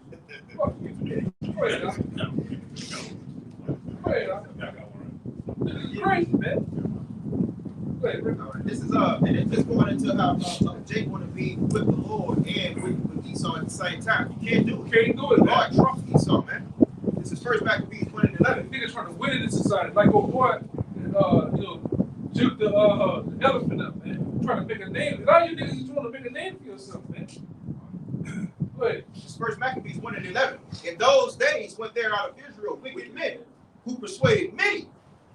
Fuck you. Go ahead, Doc. Go ahead, Doc. This is crazy, man. Go ahead, Rick. All right, this is and it's just going into how Jake want to be with the Lord and with Esau at the same time. You can't do it. Can't do it, The man. Lord trumps Esau, man. This is First Maccabees 1 and 11. Niggas trying to win in this society. Like old boy, juke the elephant up, man. Trying to make a name. A lot of you niggas is trying to make a name for yourself, man. Go ahead. It's First Maccabees 1 and 11. In those days went there out of Israel wicked men who persuaded many,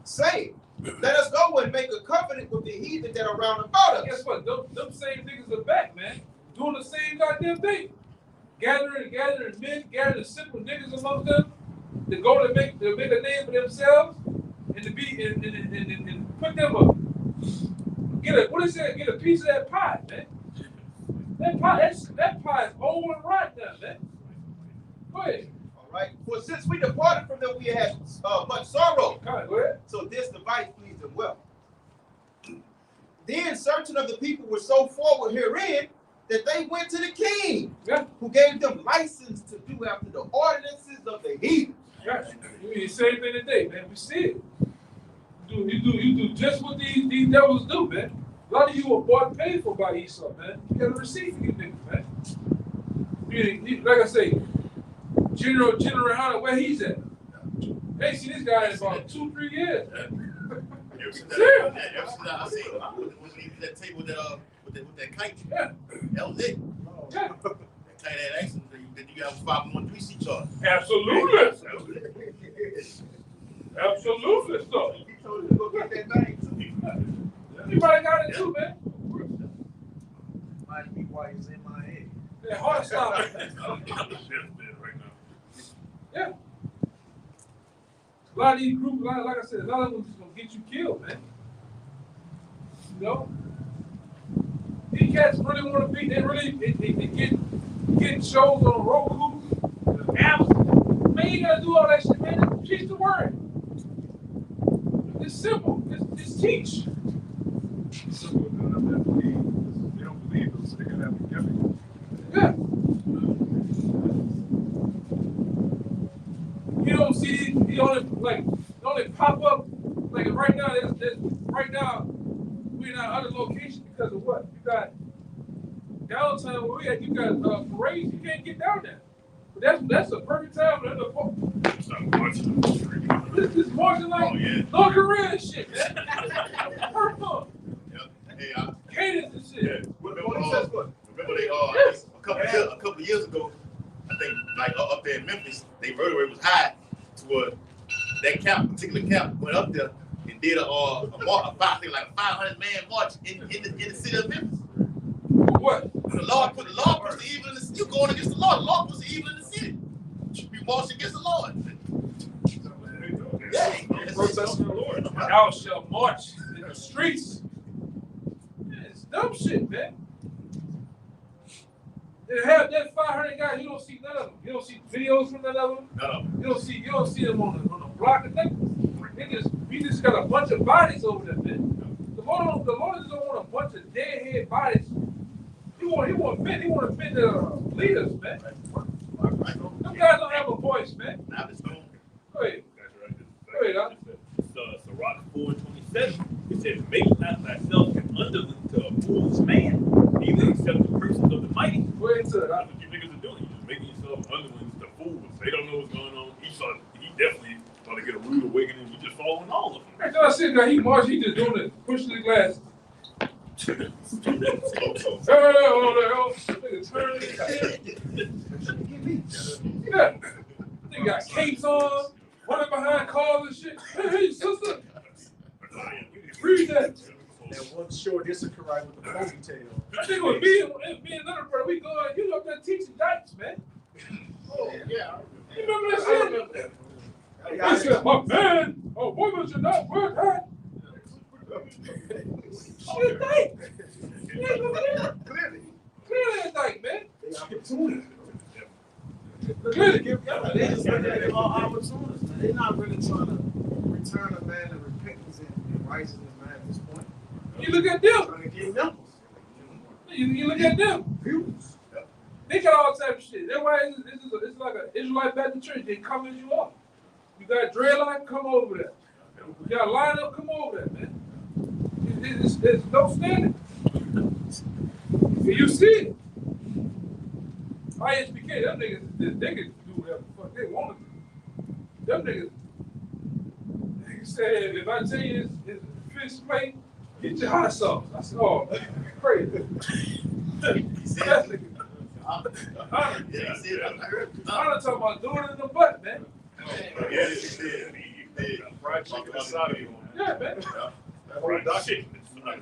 saying, let us go and make a covenant with the heathen that are round about us. Guess what? Them same niggas are back, man. Doing the same goddamn thing. Gathering men, gathering simple niggas amongst them to go to make a name for themselves and to be and put them up. Get a piece of that pie, man. That pie is old and right now, man. Go ahead. All right. For since we departed from them, we had much sorrow. Go ahead. So this device pleased them well. Then certain of the people were so forward herein that they went to the king, who gave them license to do after the ordinances of the heathen. Yeah. You mean the same thing today, man. We see it. You do just what these devils do, man. A lot of you were bought and paid for by Esau, man. You got a receipt for these niggas, man. Like I say, General Hunter, where he's at? They ain't seen this guy in about 2-3 years. I seen when he was at that table with that kite. Yeah. That was it. Yeah. That kite had accident that you got a 513C charge. Absolutely. Absolutely, so. He told us to go get that thing too. You probably got it too, man. Might be why he's in my head. That heart stop. I'm the shit right now. Yeah. A lot of these groups, like I said, a lot of them is gonna get you killed, man. You know? These cats really want to be, they get shows on Roku, apps. Man, you gotta do all that shit, man. Just teach the word. It's simple. It's teach. Simple, they don't have to believe. They don't believe them, so they're gonna have to give it. Yeah. You don't see the only pop up like right now. Right now we're in our other location because of what? You got downtown where we at. You got parades. You can't get down there. But that's a perfect time for them to Stop watching the street. This marching like North Korea and shit, man. Purple. Hey, Cadence and shit. remember they a couple of years ago, I think like up there in Memphis, they murder rate was high to where that particular camp went up there and did I think like a 500-man march in the city of Memphis. What? The law puts the evil in the city. You going against the law. The law puts the evil in the city. You should be marching against the Lord. Yeah. Protesting the Lord. Thou shall march in the streets. Man, it's dumb shit, man. They have that 500 guys. You don't see none of them. You don't see videos from none of them. No. You don't see them on the block of things. We just got a bunch of bodies over there, man. The Lord just don't want a bunch of deadhead bodies. He want men that are leaders, man. Them guys don't have a voice, man. Go ahead. Go ahead, It's Sirach 4:27. It says, "Make not thyself an underling to a foolish man, neither accept the persons of the mighty." Go ahead to it. That's what you niggas are doing. You're just making yourself underlings to fools. They don't know what's going on. He definitely thought to get a rude awakening. You just following all of them. After I said that he marched, he just doing it, pushing the glass. Nigga turn his head. Yeah. They got capes on, running behind cars and shit. Hey, sister. Read that. That one short Issachar with the ponytail. I think it was me and another brother. We going, you up there teaching dykes, man. Oh, yeah. You remember that shit? I said, a man, a woman should not wear that. Shit, dyke. Clearly a dyke, man. Clearly. They just look at it all opportunities, man. They're not really trying to return a man to repentance and righteousness, man, at this point. You look at them. Trying to get numbers. You look at them. Views. They got all type of shit. That's why it's like an Israelite Baptist church. They come as you are. You got dreadlock, come over there. You got line up, come over there, man. There's no standing. You see it. ISBK, them niggas, they can do whatever the fuck they want to do. Them niggas said, if I tell you it's a fish plate, get your hot sauce. I said, oh, crazy. That nigga. I'm talking about doing it in the butt, man. Yes, he did. Fried chicken wasabi. Yeah, man.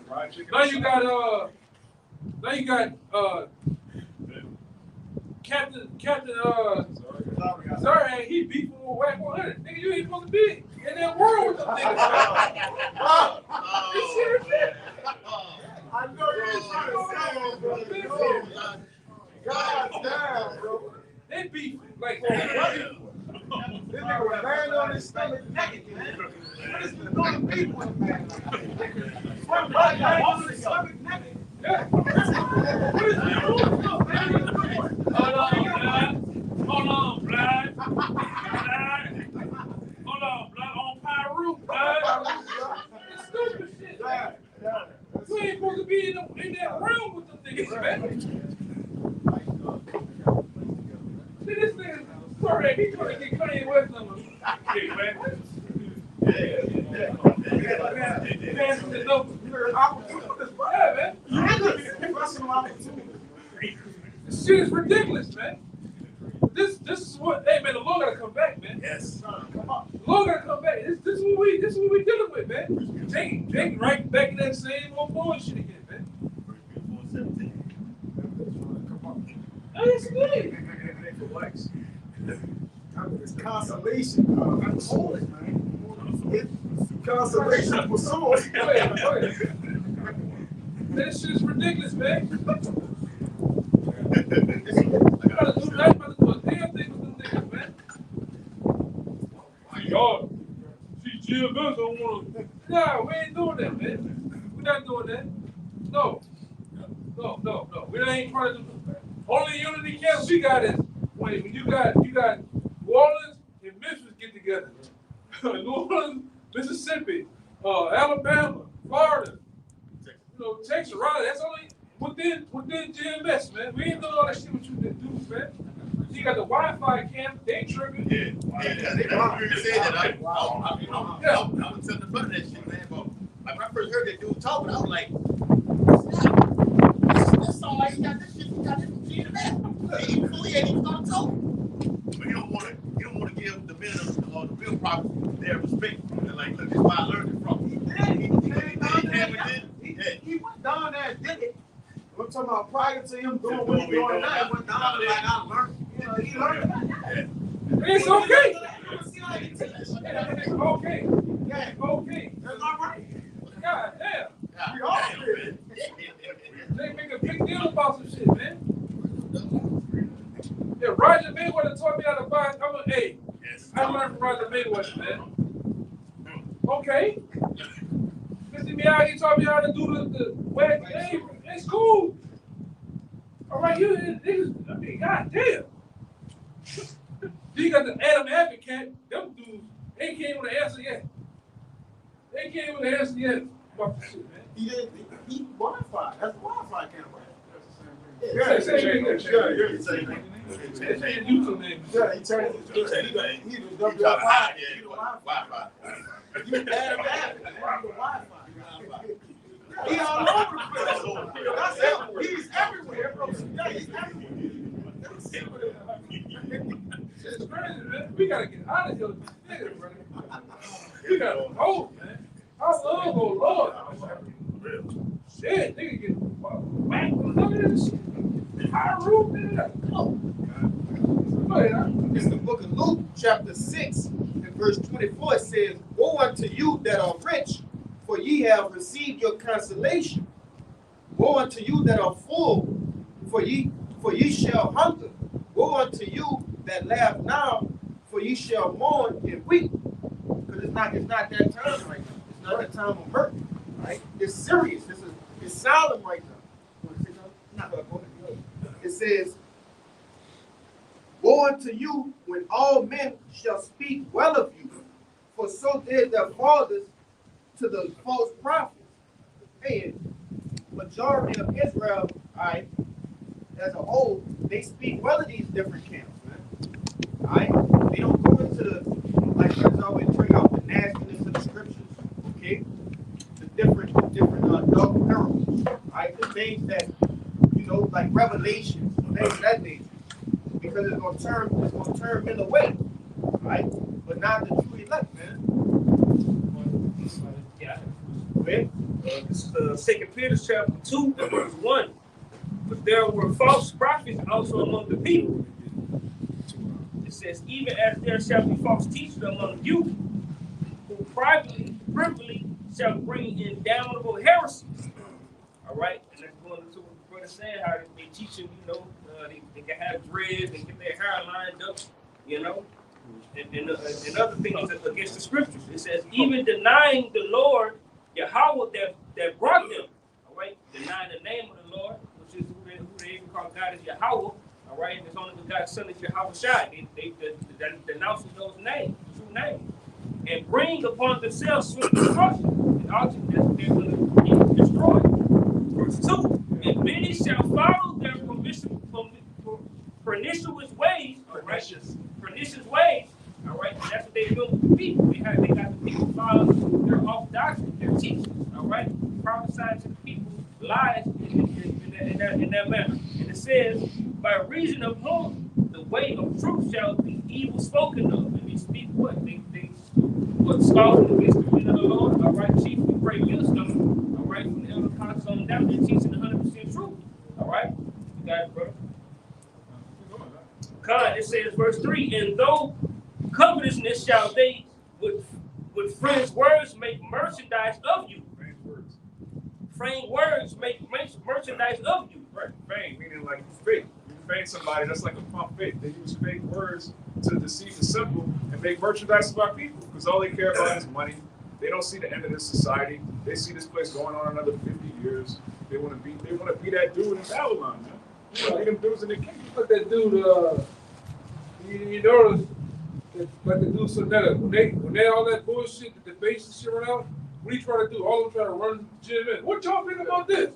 Fried chicken. Now you got Captain Zarhan, he beefing with Whack 100. Nigga, you ain't supposed to be in that world with them niggas. You serious, man? I know you're trying to say, bro. God damn, bro. They beef like This nigga was laying on his stomach naked, man. What is the normal people, man? One body laying on his stomach naked. yeah. Hold on, blood. Hold on, blood on Pyru, blood. It's stupid shit. You ain't supposed to be in that room with them niggas, man. See, this nigga, sorry, he's trying to get Kanye West number. Hey, man. Yeah, man. This shit is ridiculous, man. This is what, hey, man, the Lord gotta come back, man. Yes. Come on. The Lord gotta come back. This is what we dealing with, man. Take right back in that same old bullshit again, man. That's good. It's consolation. I'm told it, man. It's consolation for soul. Go ahead. This shit is ridiculous, man. I gotta do that, but do a damn thing with them niggas, man. Y'all, see, Jill Benz don't want to. Nah, we ain't doing that, man. We're not doing that. No. We ain't trying to do that. Only unity camp we got is when you got New Orleans and Memphis get together. New Orleans, Mississippi, Alabama, Florida, Texas, Raleigh. That's only within GMS, man. We ain't doing all that shit what you did do, man. You got the Wi-Fi camp, they tripping. Yeah, they said that. I was telling the brother that shit, man. But when I first heard that dude talking, I was like, that's all I got. This shit, got this GMS. He ain't even gonna talk. But you don't want to give the men of the real prophets their respect. And like, look, this is where I learned it from. He went down there and did it. I'm talking about prior to him doing what he's doing now. He went down there like I learned. He learned that. It's okay. It's Okay. Yeah, Okay. that's all right. God damn. We all did. They make a big deal about some shit, man. Yeah, Roger Mayweather taught me how to box. I learned from Roger Mayweather, man. Okay. Mr. Miyagi taught me how to do the wet. Hey, it's cool. All right, god damn. You got the Adam Advocate. Them dudes, they can't even answer yet. About the shit, man. He didn't. He Wi-Fi. That's Wi-Fi camera. Yeah, same thing. Yeah, Same thing. They changed YouTube name. Yeah, he turned it. He was Wi-Fi. Wi-Fi. Wi-Fi. You Adam Wi-Fi. He all over the place. That's him. He's everywhere, bro. Yeah, he's everywhere. It's crazy, man. We gotta get out of here with these niggas, brother. We gotta go, man. I love Lord. Shit, nigga get whacked with none of this shit. High roof, nigga. Go ahead, It's the book of Luke, chapter 6, and verse 24. It says, "Woe unto you that are rich, for ye have received your consolation. Woe unto you that are full, for ye shall hunger. Woe unto you that laugh now, for ye shall mourn and weep." Because it's not that time right now. It's not that time of hurt, right? It's serious. It's solemn right now. It says, "Woe unto you when all men shall speak well of you, for so did their fathers to the false prophets. hey, majority of Israel, all right, as a whole, they speak well of these different camps, man. All right, they don't go into like brothers always bring out the nastiness of the scriptures, okay? The different double parables, all right? The things that like Revelations, things of that nature, because it's gonna turn men away, right? But not the true elect, man. Yeah. Okay? This is 2 Peter chapter 2 and verse 1. But there were false prophets also among the people. It says, even as there shall be false teachers among you, who privily shall bring in damnable heresies. All right? And that's going into what the brother said, how they teach them, they can have dreads, they get their hair lined up, and other things against the scriptures. It says, even denying the Lord, Yahweh that brought them, all right, denying the name of the Lord, which is who they even call God is Yahweh, all right, and it's only the God's son is Yahweh Shai. They denouncing those names, true names, and bring upon themselves swift destruction, and ultimately they're going to be destroyed. Verse 2, and many shall follow their pernicious ways, all right, pernicious ways, all right, and that's what they do with the people. They got the people follow their off doctrine, their teachings, all right, prophesying to the people lies in that manner. And it says, by reason of whom the way of truth shall be evil spoken of. And they speak what? They scoffing against the men of the Lord, all right, chiefly great wisdom, all right, from the elder council on down, they're teaching the 100% truth, all right? You got it, brother? God, it says, verse 3, and though covetousness shall they with friends' words make merchandise of you. Frame words make merchandise of you. Right, fame, meaning like fake. You fame somebody, that's like a pump fake. They use fake words to deceive the simple and make merchandise about people because all they care about is money. They don't see the end of this society. They see this place going on another 50 years. They want to be that dude in Babylon, man. They want to be them dudes in the kingdom. But that dude, you notice that the dude said that when they all that bullshit, the debates and shit run out, what he trying to do? All of them trying to run the gym in. What y'all think about this?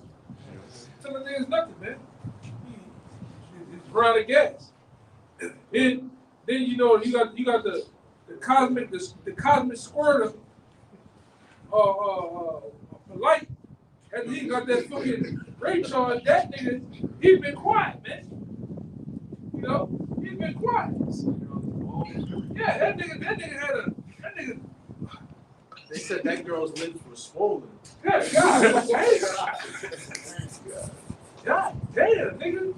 Tell them there's nothing, man. It's brown and gas. Then you got the cosmic squirter, light, and he got that fucking ray charge. That nigga, he been quiet, man. He's been quiet. Yeah, that nigga. They said that girl's lips were swollen. God damn, nigga.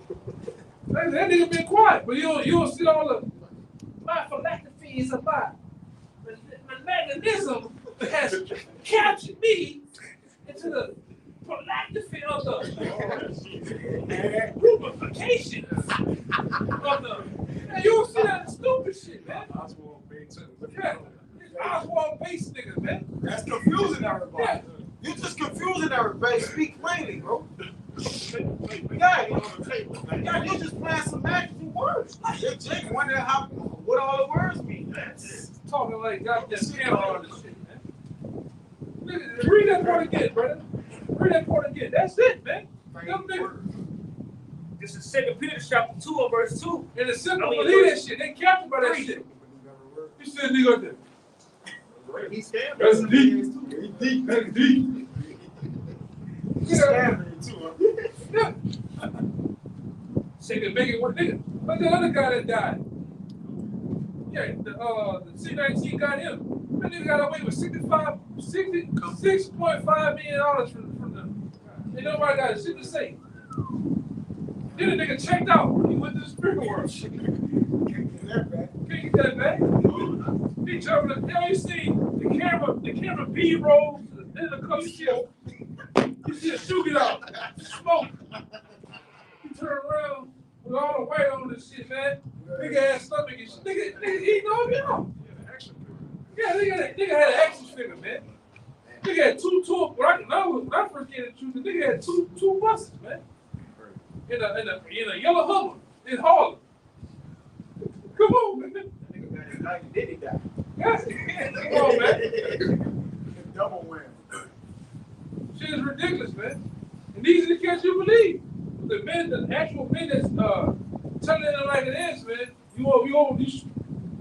That nigga been quiet, but you don't see all the my philosophy is about mechanism has captured me into the philosophy of the rubrification of the. And you don't see that stupid shit, man. Oswald Bates. Yeah. Oswald Bates nigga, man. That's confusing everybody. Yeah. You just confusing everybody. Speak plainly, bro. Yeah, you just playing some magical words. Jake wonder what all the words mean. Talking like goddamn camera on this shit, man. Read that part again, brother. Read that part again. That's it, man. Them niggas. This is 2 Peter chapter 2 and verse 2. And the simple believe that shit. They captured by that shit. You said nigga up there. He's scared. That's deep. That's deep. Yeah. Yeah. Say they make it one nigga. But the other guy that died. Yeah, the C-19 got him. That nigga got away with $66.5 million from the. And nobody got shit to say. Then the nigga checked out. He went to the spirit world. Can't get that back. He jumping. You see the camera B-roll in the color shit. You see a shoe get out, smoke. He turn around with all the weight on this shit, man. Nigga had stomach and shit. Nigga eating all me out. Yeah, nigga had an action figure, man. Nigga had two. When I first came to truth, the nigga had two buses, man. In a yellow Hummer in Harlem. Come on, man. That nigga got his life, did he die? Come on, man. Double win. Shit is ridiculous, man. And these are the cats you believe. The men, the actual men that's telling it like it is, man. You should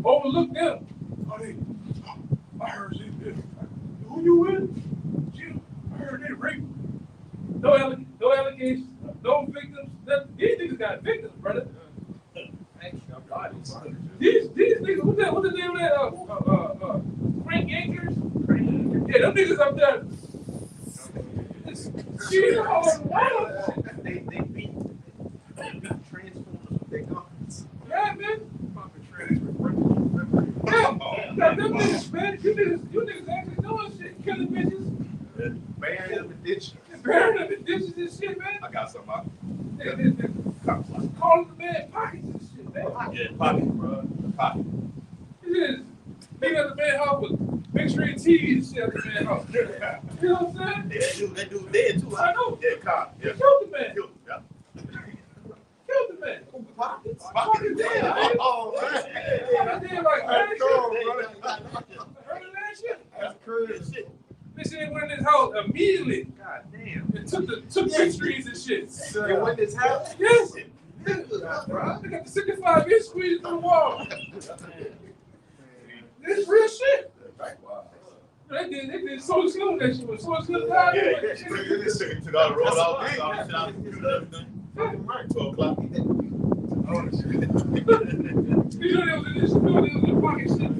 overlook them. Oh, I heard you. Who you with? You. I heard they raped. No allegations, no victims. These niggas got victims, brother. These niggas, what's the name of that? Frank Anchors? Yeah, them niggas up there. Shit, all over the world. They beat Transformers with their guns. Yeah, man. Yeah, them niggas, man. You niggas actually doing shit, killing bitches. Burying them in ditches. Burying them in ditches and shit, man. I got something out. Calling the man pockets and shit, man. Yeah, pocket, bro. Pocket. It is. They got the man house with big screen TV and shit at the man house. You know what I'm saying? That dude dead too. I know. Yeah, car. He Yeah. killed the man. Killed him, yeah. Killed the man. Pockets. Pocket dead. man. Oh, man. I did like that shit. Cool, Heard of that shit? That's crazy. They said they went in his house immediately God damn. and took big screens and shit. You win this house? Yes. They got the 65-inch squeeze through the wall. This real shit. They did so slow that shit was so slow down. Yeah, yeah. Took all the road off. Shit out the computer and everything. 12 o'clock. You know they was in this studio, they was in pocket shit.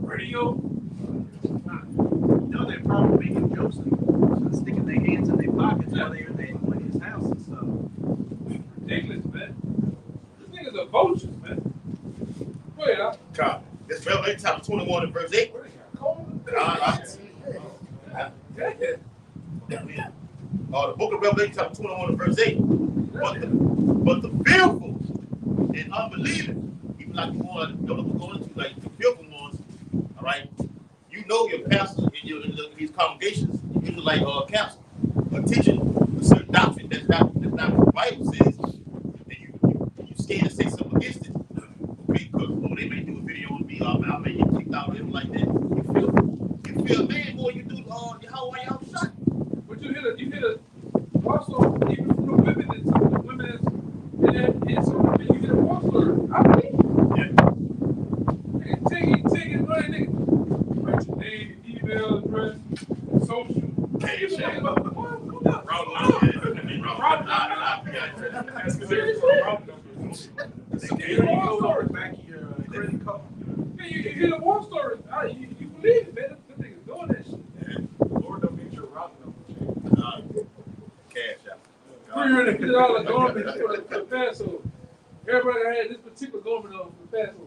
Radio. You know they're probably making jokes and sticking their hands in their pockets while they're in his house and stuff. Ridiculous, man. These niggas are vultures, man. Go ahead, huh? Car. This Revelation chapter 21 and verse 8. The book of Revelation chapter 21 and verse 8. But the fearful and unbelieving, even like the one that we're going to, like the fearful ones, all right? You know your pastors in these congregations, usually like counsel, are teaching a certain doctrine that's not what the Bible says, and you scared to say something against it. Okay, because they may do a video on me, I may get kicked out or anything like that. You feel man more you do how I am shot. But you hit a also even from the women and some of the women and some of the you hit a also I believe. Yeah. Take it, money, nigga. Write your name, email address, social. You hit a war story. You believe it, man. Them niggas doing that shit. Lord, don't get your route number. Cash out. $350 garment for the Passover. Everybody had this particular garment on for the Passover, man.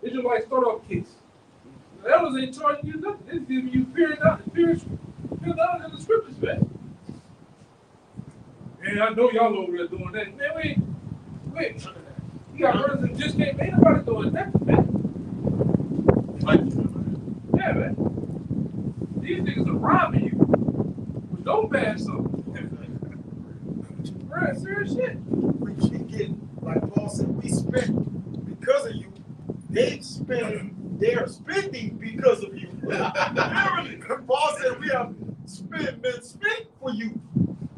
It's just like start-off kits. The elders ain't charging you nothing. They're giving you period in the scriptures, man. And I know y'all over there doing that. Man, wait. You got brothers that just can't, ain't nobody doing nothing, man. Yeah, man. These niggas are robbing you. Well, don't ban something. Right, serious shit. We keep getting, like Paul said, we spent because of you. They're spending because of you. Literally, Paul said we have been spent for you.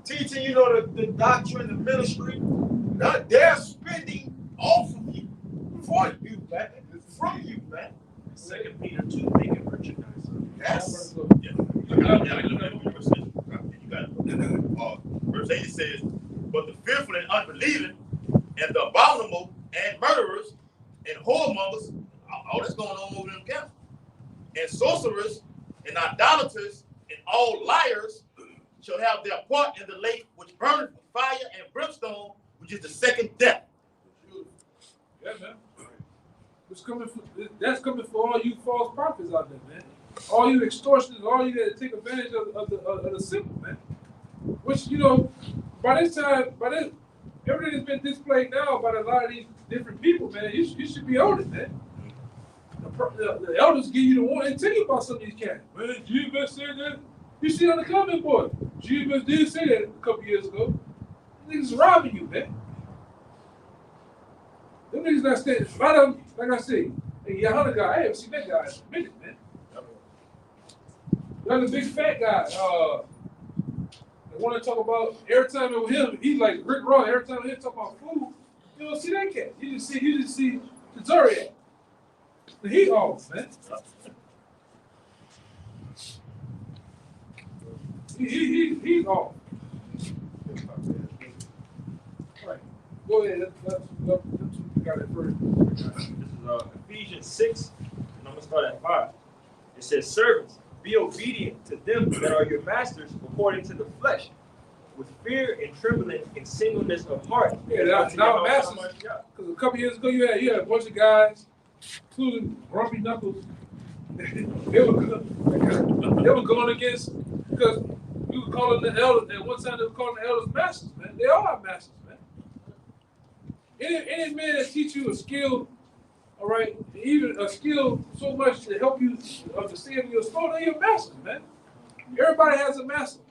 Teaching, the doctrine, the ministry. They're spending off of you, for you, man. From you, man. 2 Peter 2, making merchandise. Yes. Yeah. You got it. Verse 8 says, but the fearful and unbelieving, and the abominable, and murderers, and whoremongers, all that's going on over in the camp, and sorcerers, and idolaters, and all liars shall have their part in the lake which burneth with fire and brimstone, which is the second death. Yeah, man. That's coming for all you false prophets out there, man. All you extortioners, all you that take advantage of the simple, man. Which, by this everything has been displayed now by a lot of these different people, man. You should be on it, man. The elders give you the warning and tell you about some of these cats. Man, Jesus said that. You see on the comment board. Jesus did say that a couple years ago. These niggas robbing you, man. Them niggas not standing. A lot of them, like I say, hey, Yahana guy, I haven't seen that guy in a minute, man. That's the big fat guy. I want to talk about every time it was him. He's like Rick Ross. Every time he talk about food, you don't see that cat. You just see the Zodiac. The heat off, man. He's off. Right. Go ahead. Let's got it first. This is Ephesians 6, and I'm going to start at 5. It says, servants, be obedient to them that are your masters according to the flesh, with fear and trembling and singleness of heart. Yeah, now masters. Because a couple years ago, you had a bunch of guys, including Grumpy Knuckles. they were going against, because you were calling the elders, and one time they were calling the elders masters, man. They all are masters, man. Any man that teach you a skill, all right, even a skill so much to help you understand your story, they're your masters, man. Everybody has a master.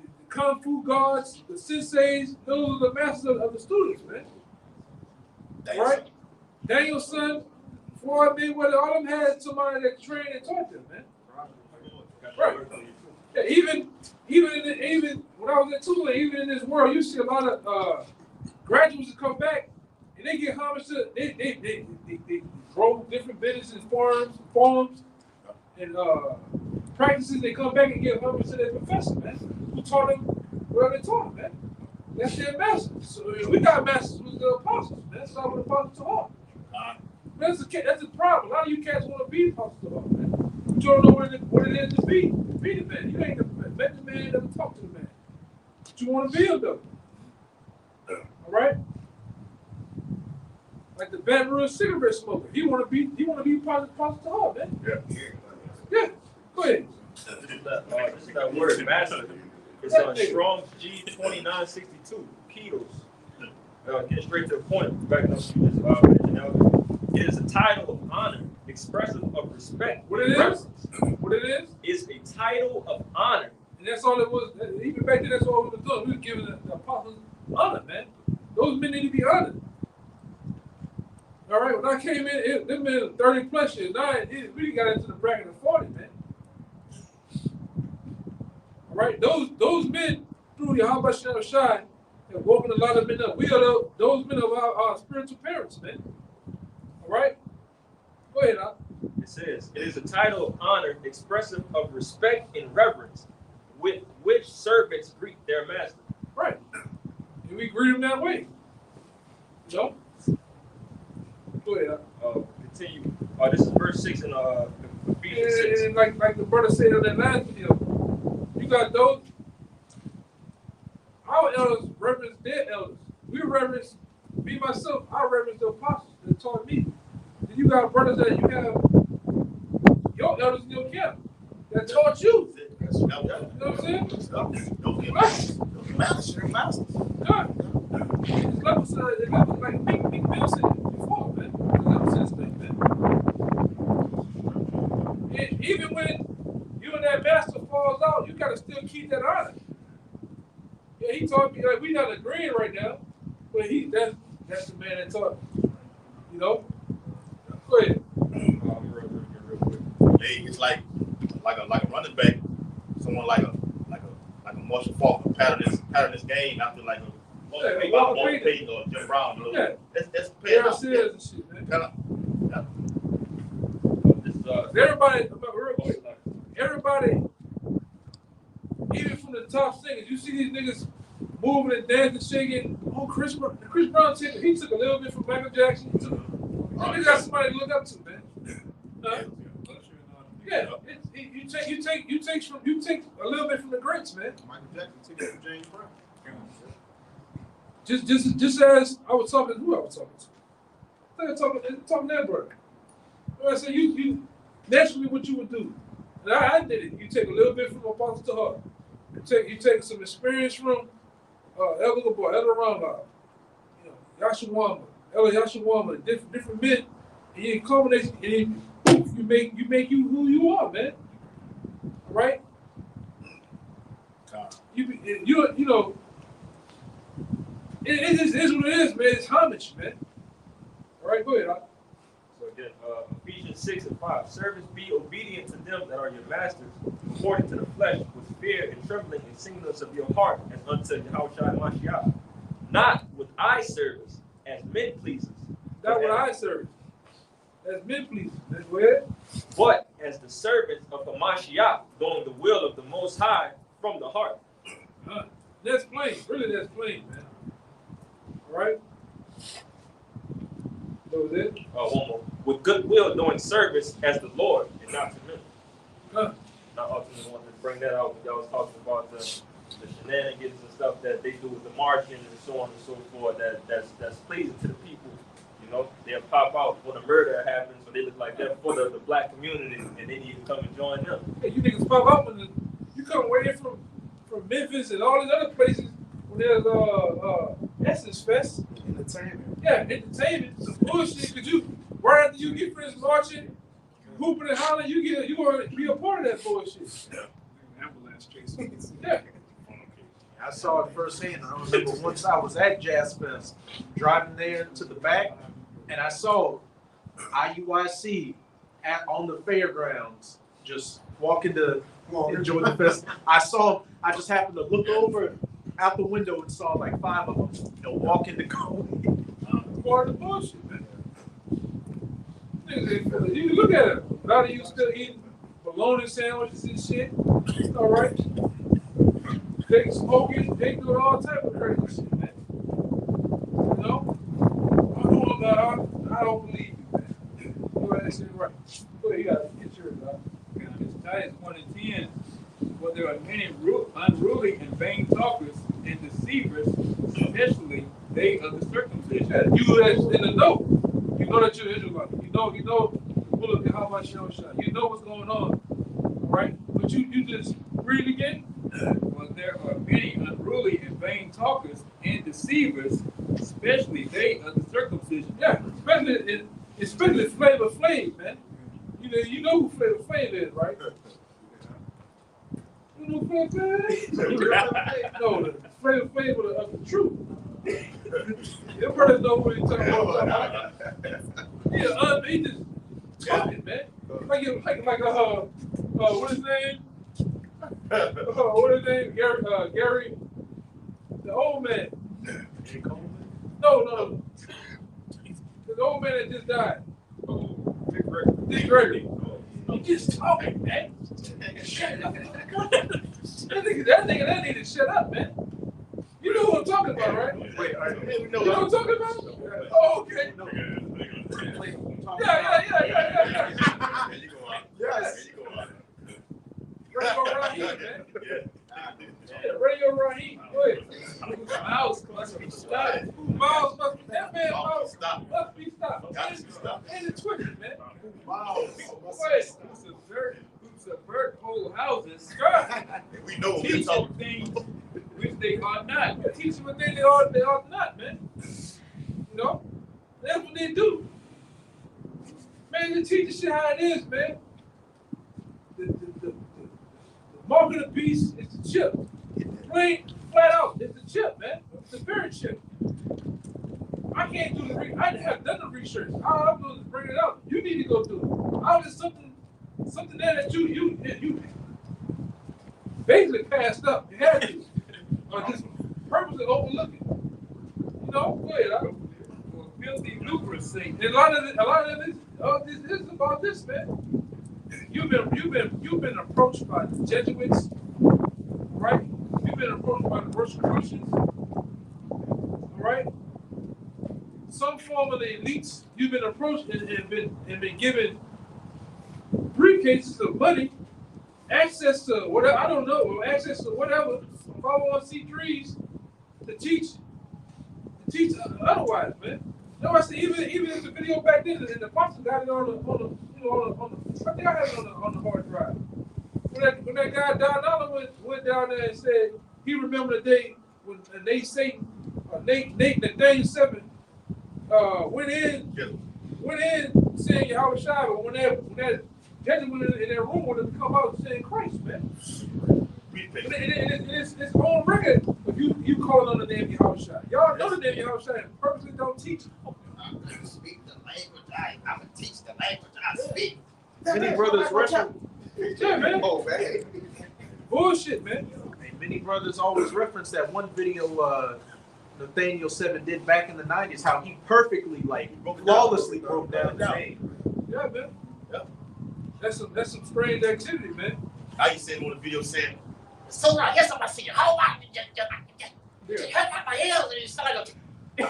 The Kung Fu gods, the senseis, those are the masters of the students, man. All right? Daniel's son, Floyd Mayweather, all of them had somebody that trained and taught them, man. Right. Yeah, even when I was at Tulane, even in this world, you see a lot of graduates that come back and they get homage to they grow different businesses, farms, and practices. They come back and get homage to their professor, man, who taught them whatever they taught them, man. That's their master. So we got masters who's the apostles, man. That's not what the apostles taught. That's the problem. A lot of you cats want to be apostles taught, man. But you don't know what it is to be the man. You ain't met the man, never talk to the man. But you want to be him though. All right? Like the Baton Rouge cigarette smoker. He want to be apostle to all, man. Yeah. Go ahead. This is that word, master. It's on Strong's G2962, Ketos. Get straight to the point. Back up to this. It is a title of honor, expressive of respect. What it is? What it is? Is a title of honor. And that's all it was. Even back then, that's all we were doing. We were giving the apostles honor, man. Those men need to be honored. All right, when I came in, them men 30 plus years. Now we got into the bracket of 40, man. All right, those men through Yahweh Shem Shai have woken a lot of men up. We are those men of our spiritual parents, man. All right, go ahead, Al. It says, it is a title of honor expressive of respect and reverence with which servants greet their master. Right. And we greet them that way. You know? Go ahead, Al. Continue. This is verse 6 in Ephesians 6. And like the brother said on that last video, you got those. Our elders reverence their elders. We reverence, me myself, I reverence the apostles that taught me. Then you got brothers that you have your elders in your camp that taught you. You know what I'm saying? God. It's levels like Big Bill said before, man. It's levels to this thing, man. And even when you and that master falls out, you gotta still keep that honor. Yeah, he taught me, like, we not agreeing right now, but that's the man that taught me. You know? Go ahead. Real quick. Hey, it's like a running back, someone like a Marshall Faulk pattern this game after like a Walter Payton or Jim Brown. Yeah. That's paying off. And shit, man. This is everybody, even from the top singers, you see these niggas moving and dancing, shaking. Oh, Chris Brown he took a little bit from Michael Jackson. You got somebody to look up to, man. Yeah, you take a little bit from the greats, man. Michael Jackson took it from James Brown. Just as I was talking, who I was talking to? I was talking to that brother. I said, you naturally what you would do. And I did it. You take a little bit from Apostle Tahar. You take some experience from Elder Gabor, Elder Rambam, Yashawama, Elder Yashawama, different men, and you culminate, and you make you who you are, man. All right? You know, it is what it is, man. It's homage, man. All right, go ahead. So again, Ephesians Ephesians 6 and 5. Servants, be obedient to them that are your masters, according to the flesh, with fear and trembling and singleness of your heart, as unto Yahushua Mashiach. Not with eye service, as men pleasers. That's what I serve. That's men pleasing. That's where. But as the servants of the Mashiach, doing the will of the Most High from the heart. That's plain. Really, that's plain, man. All right. That was it. One more. With goodwill doing service as the Lord and not to men. Now, ultimately, wanted to bring that out. Y'all was talking about the shenanigans and stuff that they do with the marching and so on and so forth. That's pleasing to the people. You know, they'll pop out when a murder happens, so they look like they're for the black community, and they need to come and join them. Hey, you niggas pop up when you come away from Memphis and all these other places when there's Essence Fest. Entertainment. Yeah, entertainment, some bullshit. Cause you right after you get finished marching, hooping and hollering, you want to be a part of that bullshit. Ambulance chasing. Yeah. I saw it firsthand. I remember once I was at Jazz Fest, driving there to the back, and I saw IUIC on the fairgrounds, just walking to enjoy the fest. I just happened to look over out the window and saw like 5 of them, walking to go. Part of the bullshit, man. You can look at it. A lot of you still eating bologna sandwiches and shit. All right. They smoking, they doing all type of crazy shit, man. You know? I don't believe you, man. Go ahead and say it right. Go ahead, you gotta get yours out. It's Titus 1 and 10. For there are many unruly and vain talkers and deceivers, especially they of the circumcision. Yeah, you that's in the know. You know that you're Israelite. You know the bullet of how much shot. You know what's going on, right? But you just read it again. For there are many unruly and vain talkers and deceivers, especially they of the circumcision. Yeah, especially Flavor Flav, man. You know who Flavor Flav is, right? You know who Flavor Flav is? No, the Flavor Flav of the truth. Your brothers know what he's talking about. Yeah, he just talking, man. Like what his name? What his name? Gary, the old man. No. The old man that just died. Dick Gregory. He just talking, man. Shut up. That nigga need to shut up, man. You know who I'm talking about, right? Wait, You know what I'm talking about? Oh, okay. Yeah. There you go on. Yes. There you go on. Radio Raheem, man. Yeah, Radio Raheem. Go ahead. Miles must be stopped. Miles must be that man. Miles must be stopped. Got to stop. And the Twitter, man. Miles. Who subvert whole houses. We know what we're Teaching talking. things which they are not. Teach them what they are not, man. You know? That's what they do. Man, you teach the shit how it is, man. The mark of the beast is the chip. Plain, flat out, it's the chip, man. It's the very chip. I can't do the research. I have done the research. All I'm doing is bring it up. You need to go through it. How is something there that you basically passed up? You had to. Or just purposely overlook it. You know, go ahead. For filthy lucre's sake. And a lot of this is about this, man. You've been approached by the Jesuits, right? You've been approached by the Rosicrucians, all right? Some form of the elites. You've been approached and been given briefcases of money, access to whatever, I don't know, or access to whatever 501c3s to teach otherwise, man. No, I see. Even in the video back then, and the pastor got it on the I think I had it on the hard drive. When that guy Don Allen went down there and said he remembered the day when Nate Nathaniel 7 went in saying Yahweh Shai, but when that Jesuit went in that room with him to come out saying Christ, man. It's on record if you calling on the name Yahweh Shai. Y'all know the name Yahweh Shai and purposely don't teach it. I'm going to speak the language. I'm going to teach the language I I speak. Many brothers reference. Yeah, man. Oh, man. Bullshit, man. And many brothers always reference that one video Nathaniel 7 did back in the 90s, how he perfectly, like, flawlessly broke down the name. Yeah, man. Yeah. That's some strange activity, man. I used to say on the video saying, so now, yes, I'm gonna see you. How about you hurt my ears and you start like You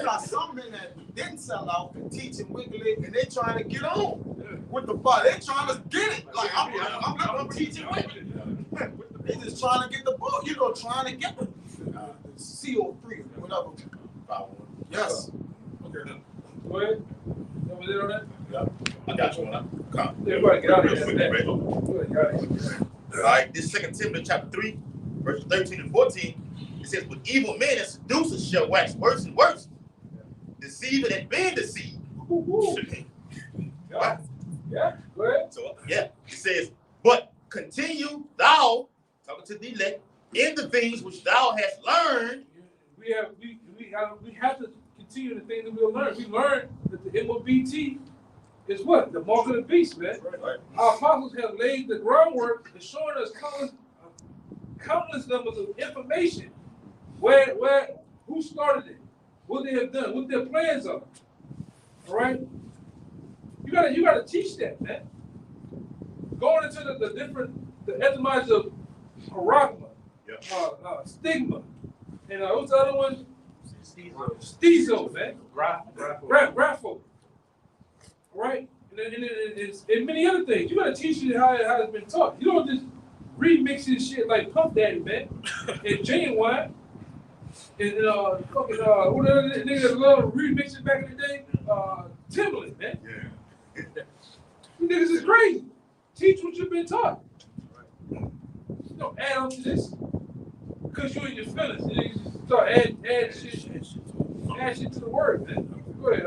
got some men that didn't sell out and teach and wiggle it, and they trying to get on with the body. They trying to get it. Like, I'm teaching wiggle. They just trying to get the book, trying to get the CO3 or whatever. Yes. Okay. Go ahead. That was it on that? Yeah. I got you on that. Everybody get out of Real quick, here. right? Go ahead, get out of here. All right, this 2 Timothy chapter 3, verses 13 and 14. It says, "But evil men and seducers shall wax worse and worse, deceiving and being deceived." Yeah. Yeah. Go ahead. So yeah, it says, "But continue thou," talking to the elect, "in the things which thou hast learned." We have to continue the thing that we learned. We learned that the MOBT is what? The mark of the beast, man. Right. Our apostles have laid the groundwork and showing us countless numbers of information. Who started it? What they have done, what their plans are. All right? You gotta teach that, man. Going into the etymology of paragma, stigma, and what's the other one? Stizo, man. Grapho. Right? And many other things. You gotta teach it how it's been taught. You don't just remix this shit like Puff Daddy, man. And Genuine. And fucking what other niggas love remixing back in the day? Timbaland, man. Yeah. You niggas is crazy. Teach what you've been taught. Don't add on to this. Because you're in your feelings. And you just start add shit to the word, man. Go ahead,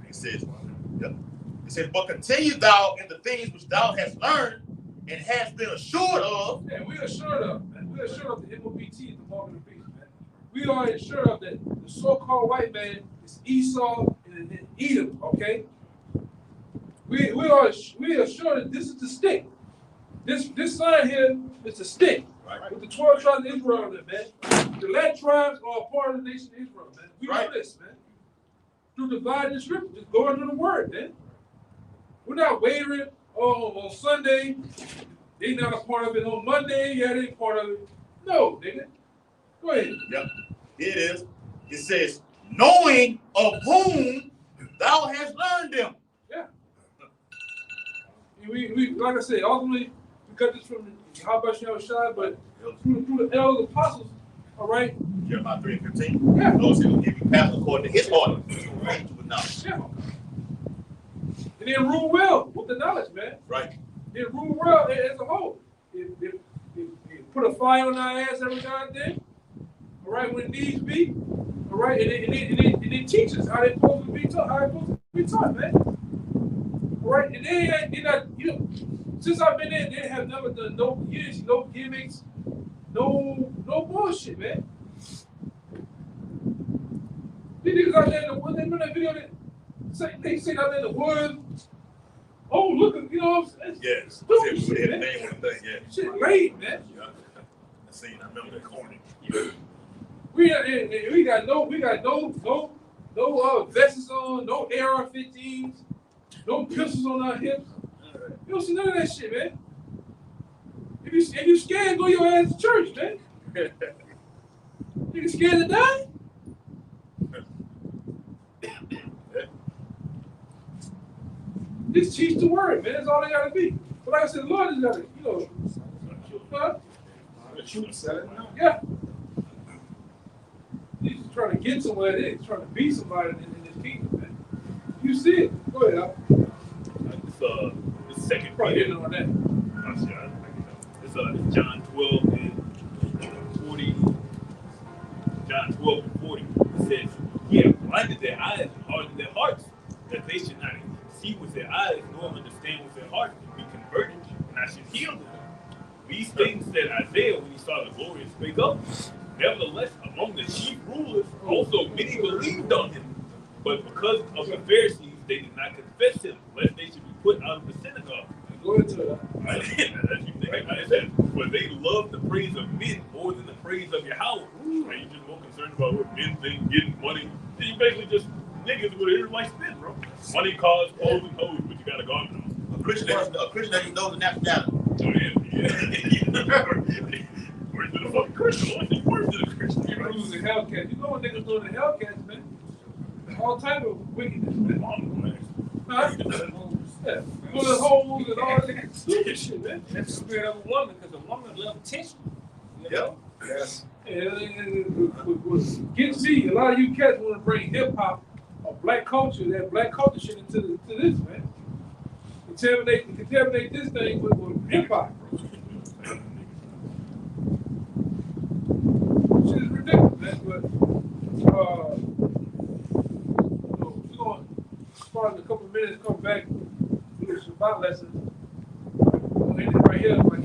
It says, "But continue thou in the things which thou hast learned and hast been assured of." And we are assured of, man. We are assured of the MOBT, the mark of the beast, man. We are assured of that the so-called white man is Esau and Edom, okay? We are sure that this is the stick. This sign here is the stick. Right. With the 12 tribes of Israel in it, man. The 11 tribes are a part of the nation of Israel, man. We know this, man. Through dividing scripture, just going through the word, man. We're not wavering on Sunday. They not a part of it on Monday. Yeah, they part of it. No, nigga. Go ahead. Yep. Here it is. It says, "Knowing of whom thou hast learned them." Yeah. We like I said, ultimately we got this from how about Yahushua, but through the elders apostles, all right? Jeremiah 3:15. Yeah. Lord said, "He'll give you path according to his heart." Right. Yeah. And then rule well with the knowledge, man. Right. Then rule well as a whole. If put a fire on our ass every now and then, all right, when it needs be, all right, and it teaches how they're supposed to be taught, man. All right, and they not, since I've been there, they have never done no gimmicks, no bullshit, man. These niggas out there in the woods, they remember that video they say out there in the woods. Oh, look, you know what I'm saying? Yes. Stupid shit, Shit, man. yeah. Shit lame, man. Yeah. I remember that corny. We got no vests on, no AR-15s, no pistols on our hips. You don't see none of that shit, man. If you scared, go your ass to church, man. You scared to die? Just teach the word, man. That's all they gotta be. But like I said, the Lord is gotta, huh? Yeah. He's trying to get somewhere. He's trying to be somebody in this kingdom, man. You see it. Go ahead, Al. It's second Probably Peter. didn't know that. It's John 12 and 40. John 12 and 40. It says, "He hath blinded their eyes and hardened their hearts, that they should not see with their eyes, nor understand with their hearts, and be converted, and I should heal them." These things said Isaiah when he saw the glory and spake up. Nevertheless, a among the chief rulers, also many believed on him. But because of the Pharisees, they did not confess him, lest they should be put out of the synagogue. Go into that. I said, but they love the praise of men more than the praise of Yahweh. Right? You're just more concerned about what men think, getting money. You basically just niggas with everybody spin, bro. Money, cars, clothes, and hoes, but you got a garment on. A Christian that knows the nationality. Oh, yeah. Where's the fucking Christian? Where's the Christian? You know, the Hellcats. You know what niggas doing the Hellcats, man? All type of wickedness, man. Huh? Yeah. Doing the holes and all that stupid shit, man. That's the spirit of a woman, because a woman loves attention. You know? Yes. What gets me, a lot of you cats want to bring hip hop or black culture, that black culture shit into this, man. Contaminate this thing with hip hop. Shit is ridiculous, man. But we're going to start in a couple of minutes, come back, do a Shabbat lesson. We'll end it right here. Like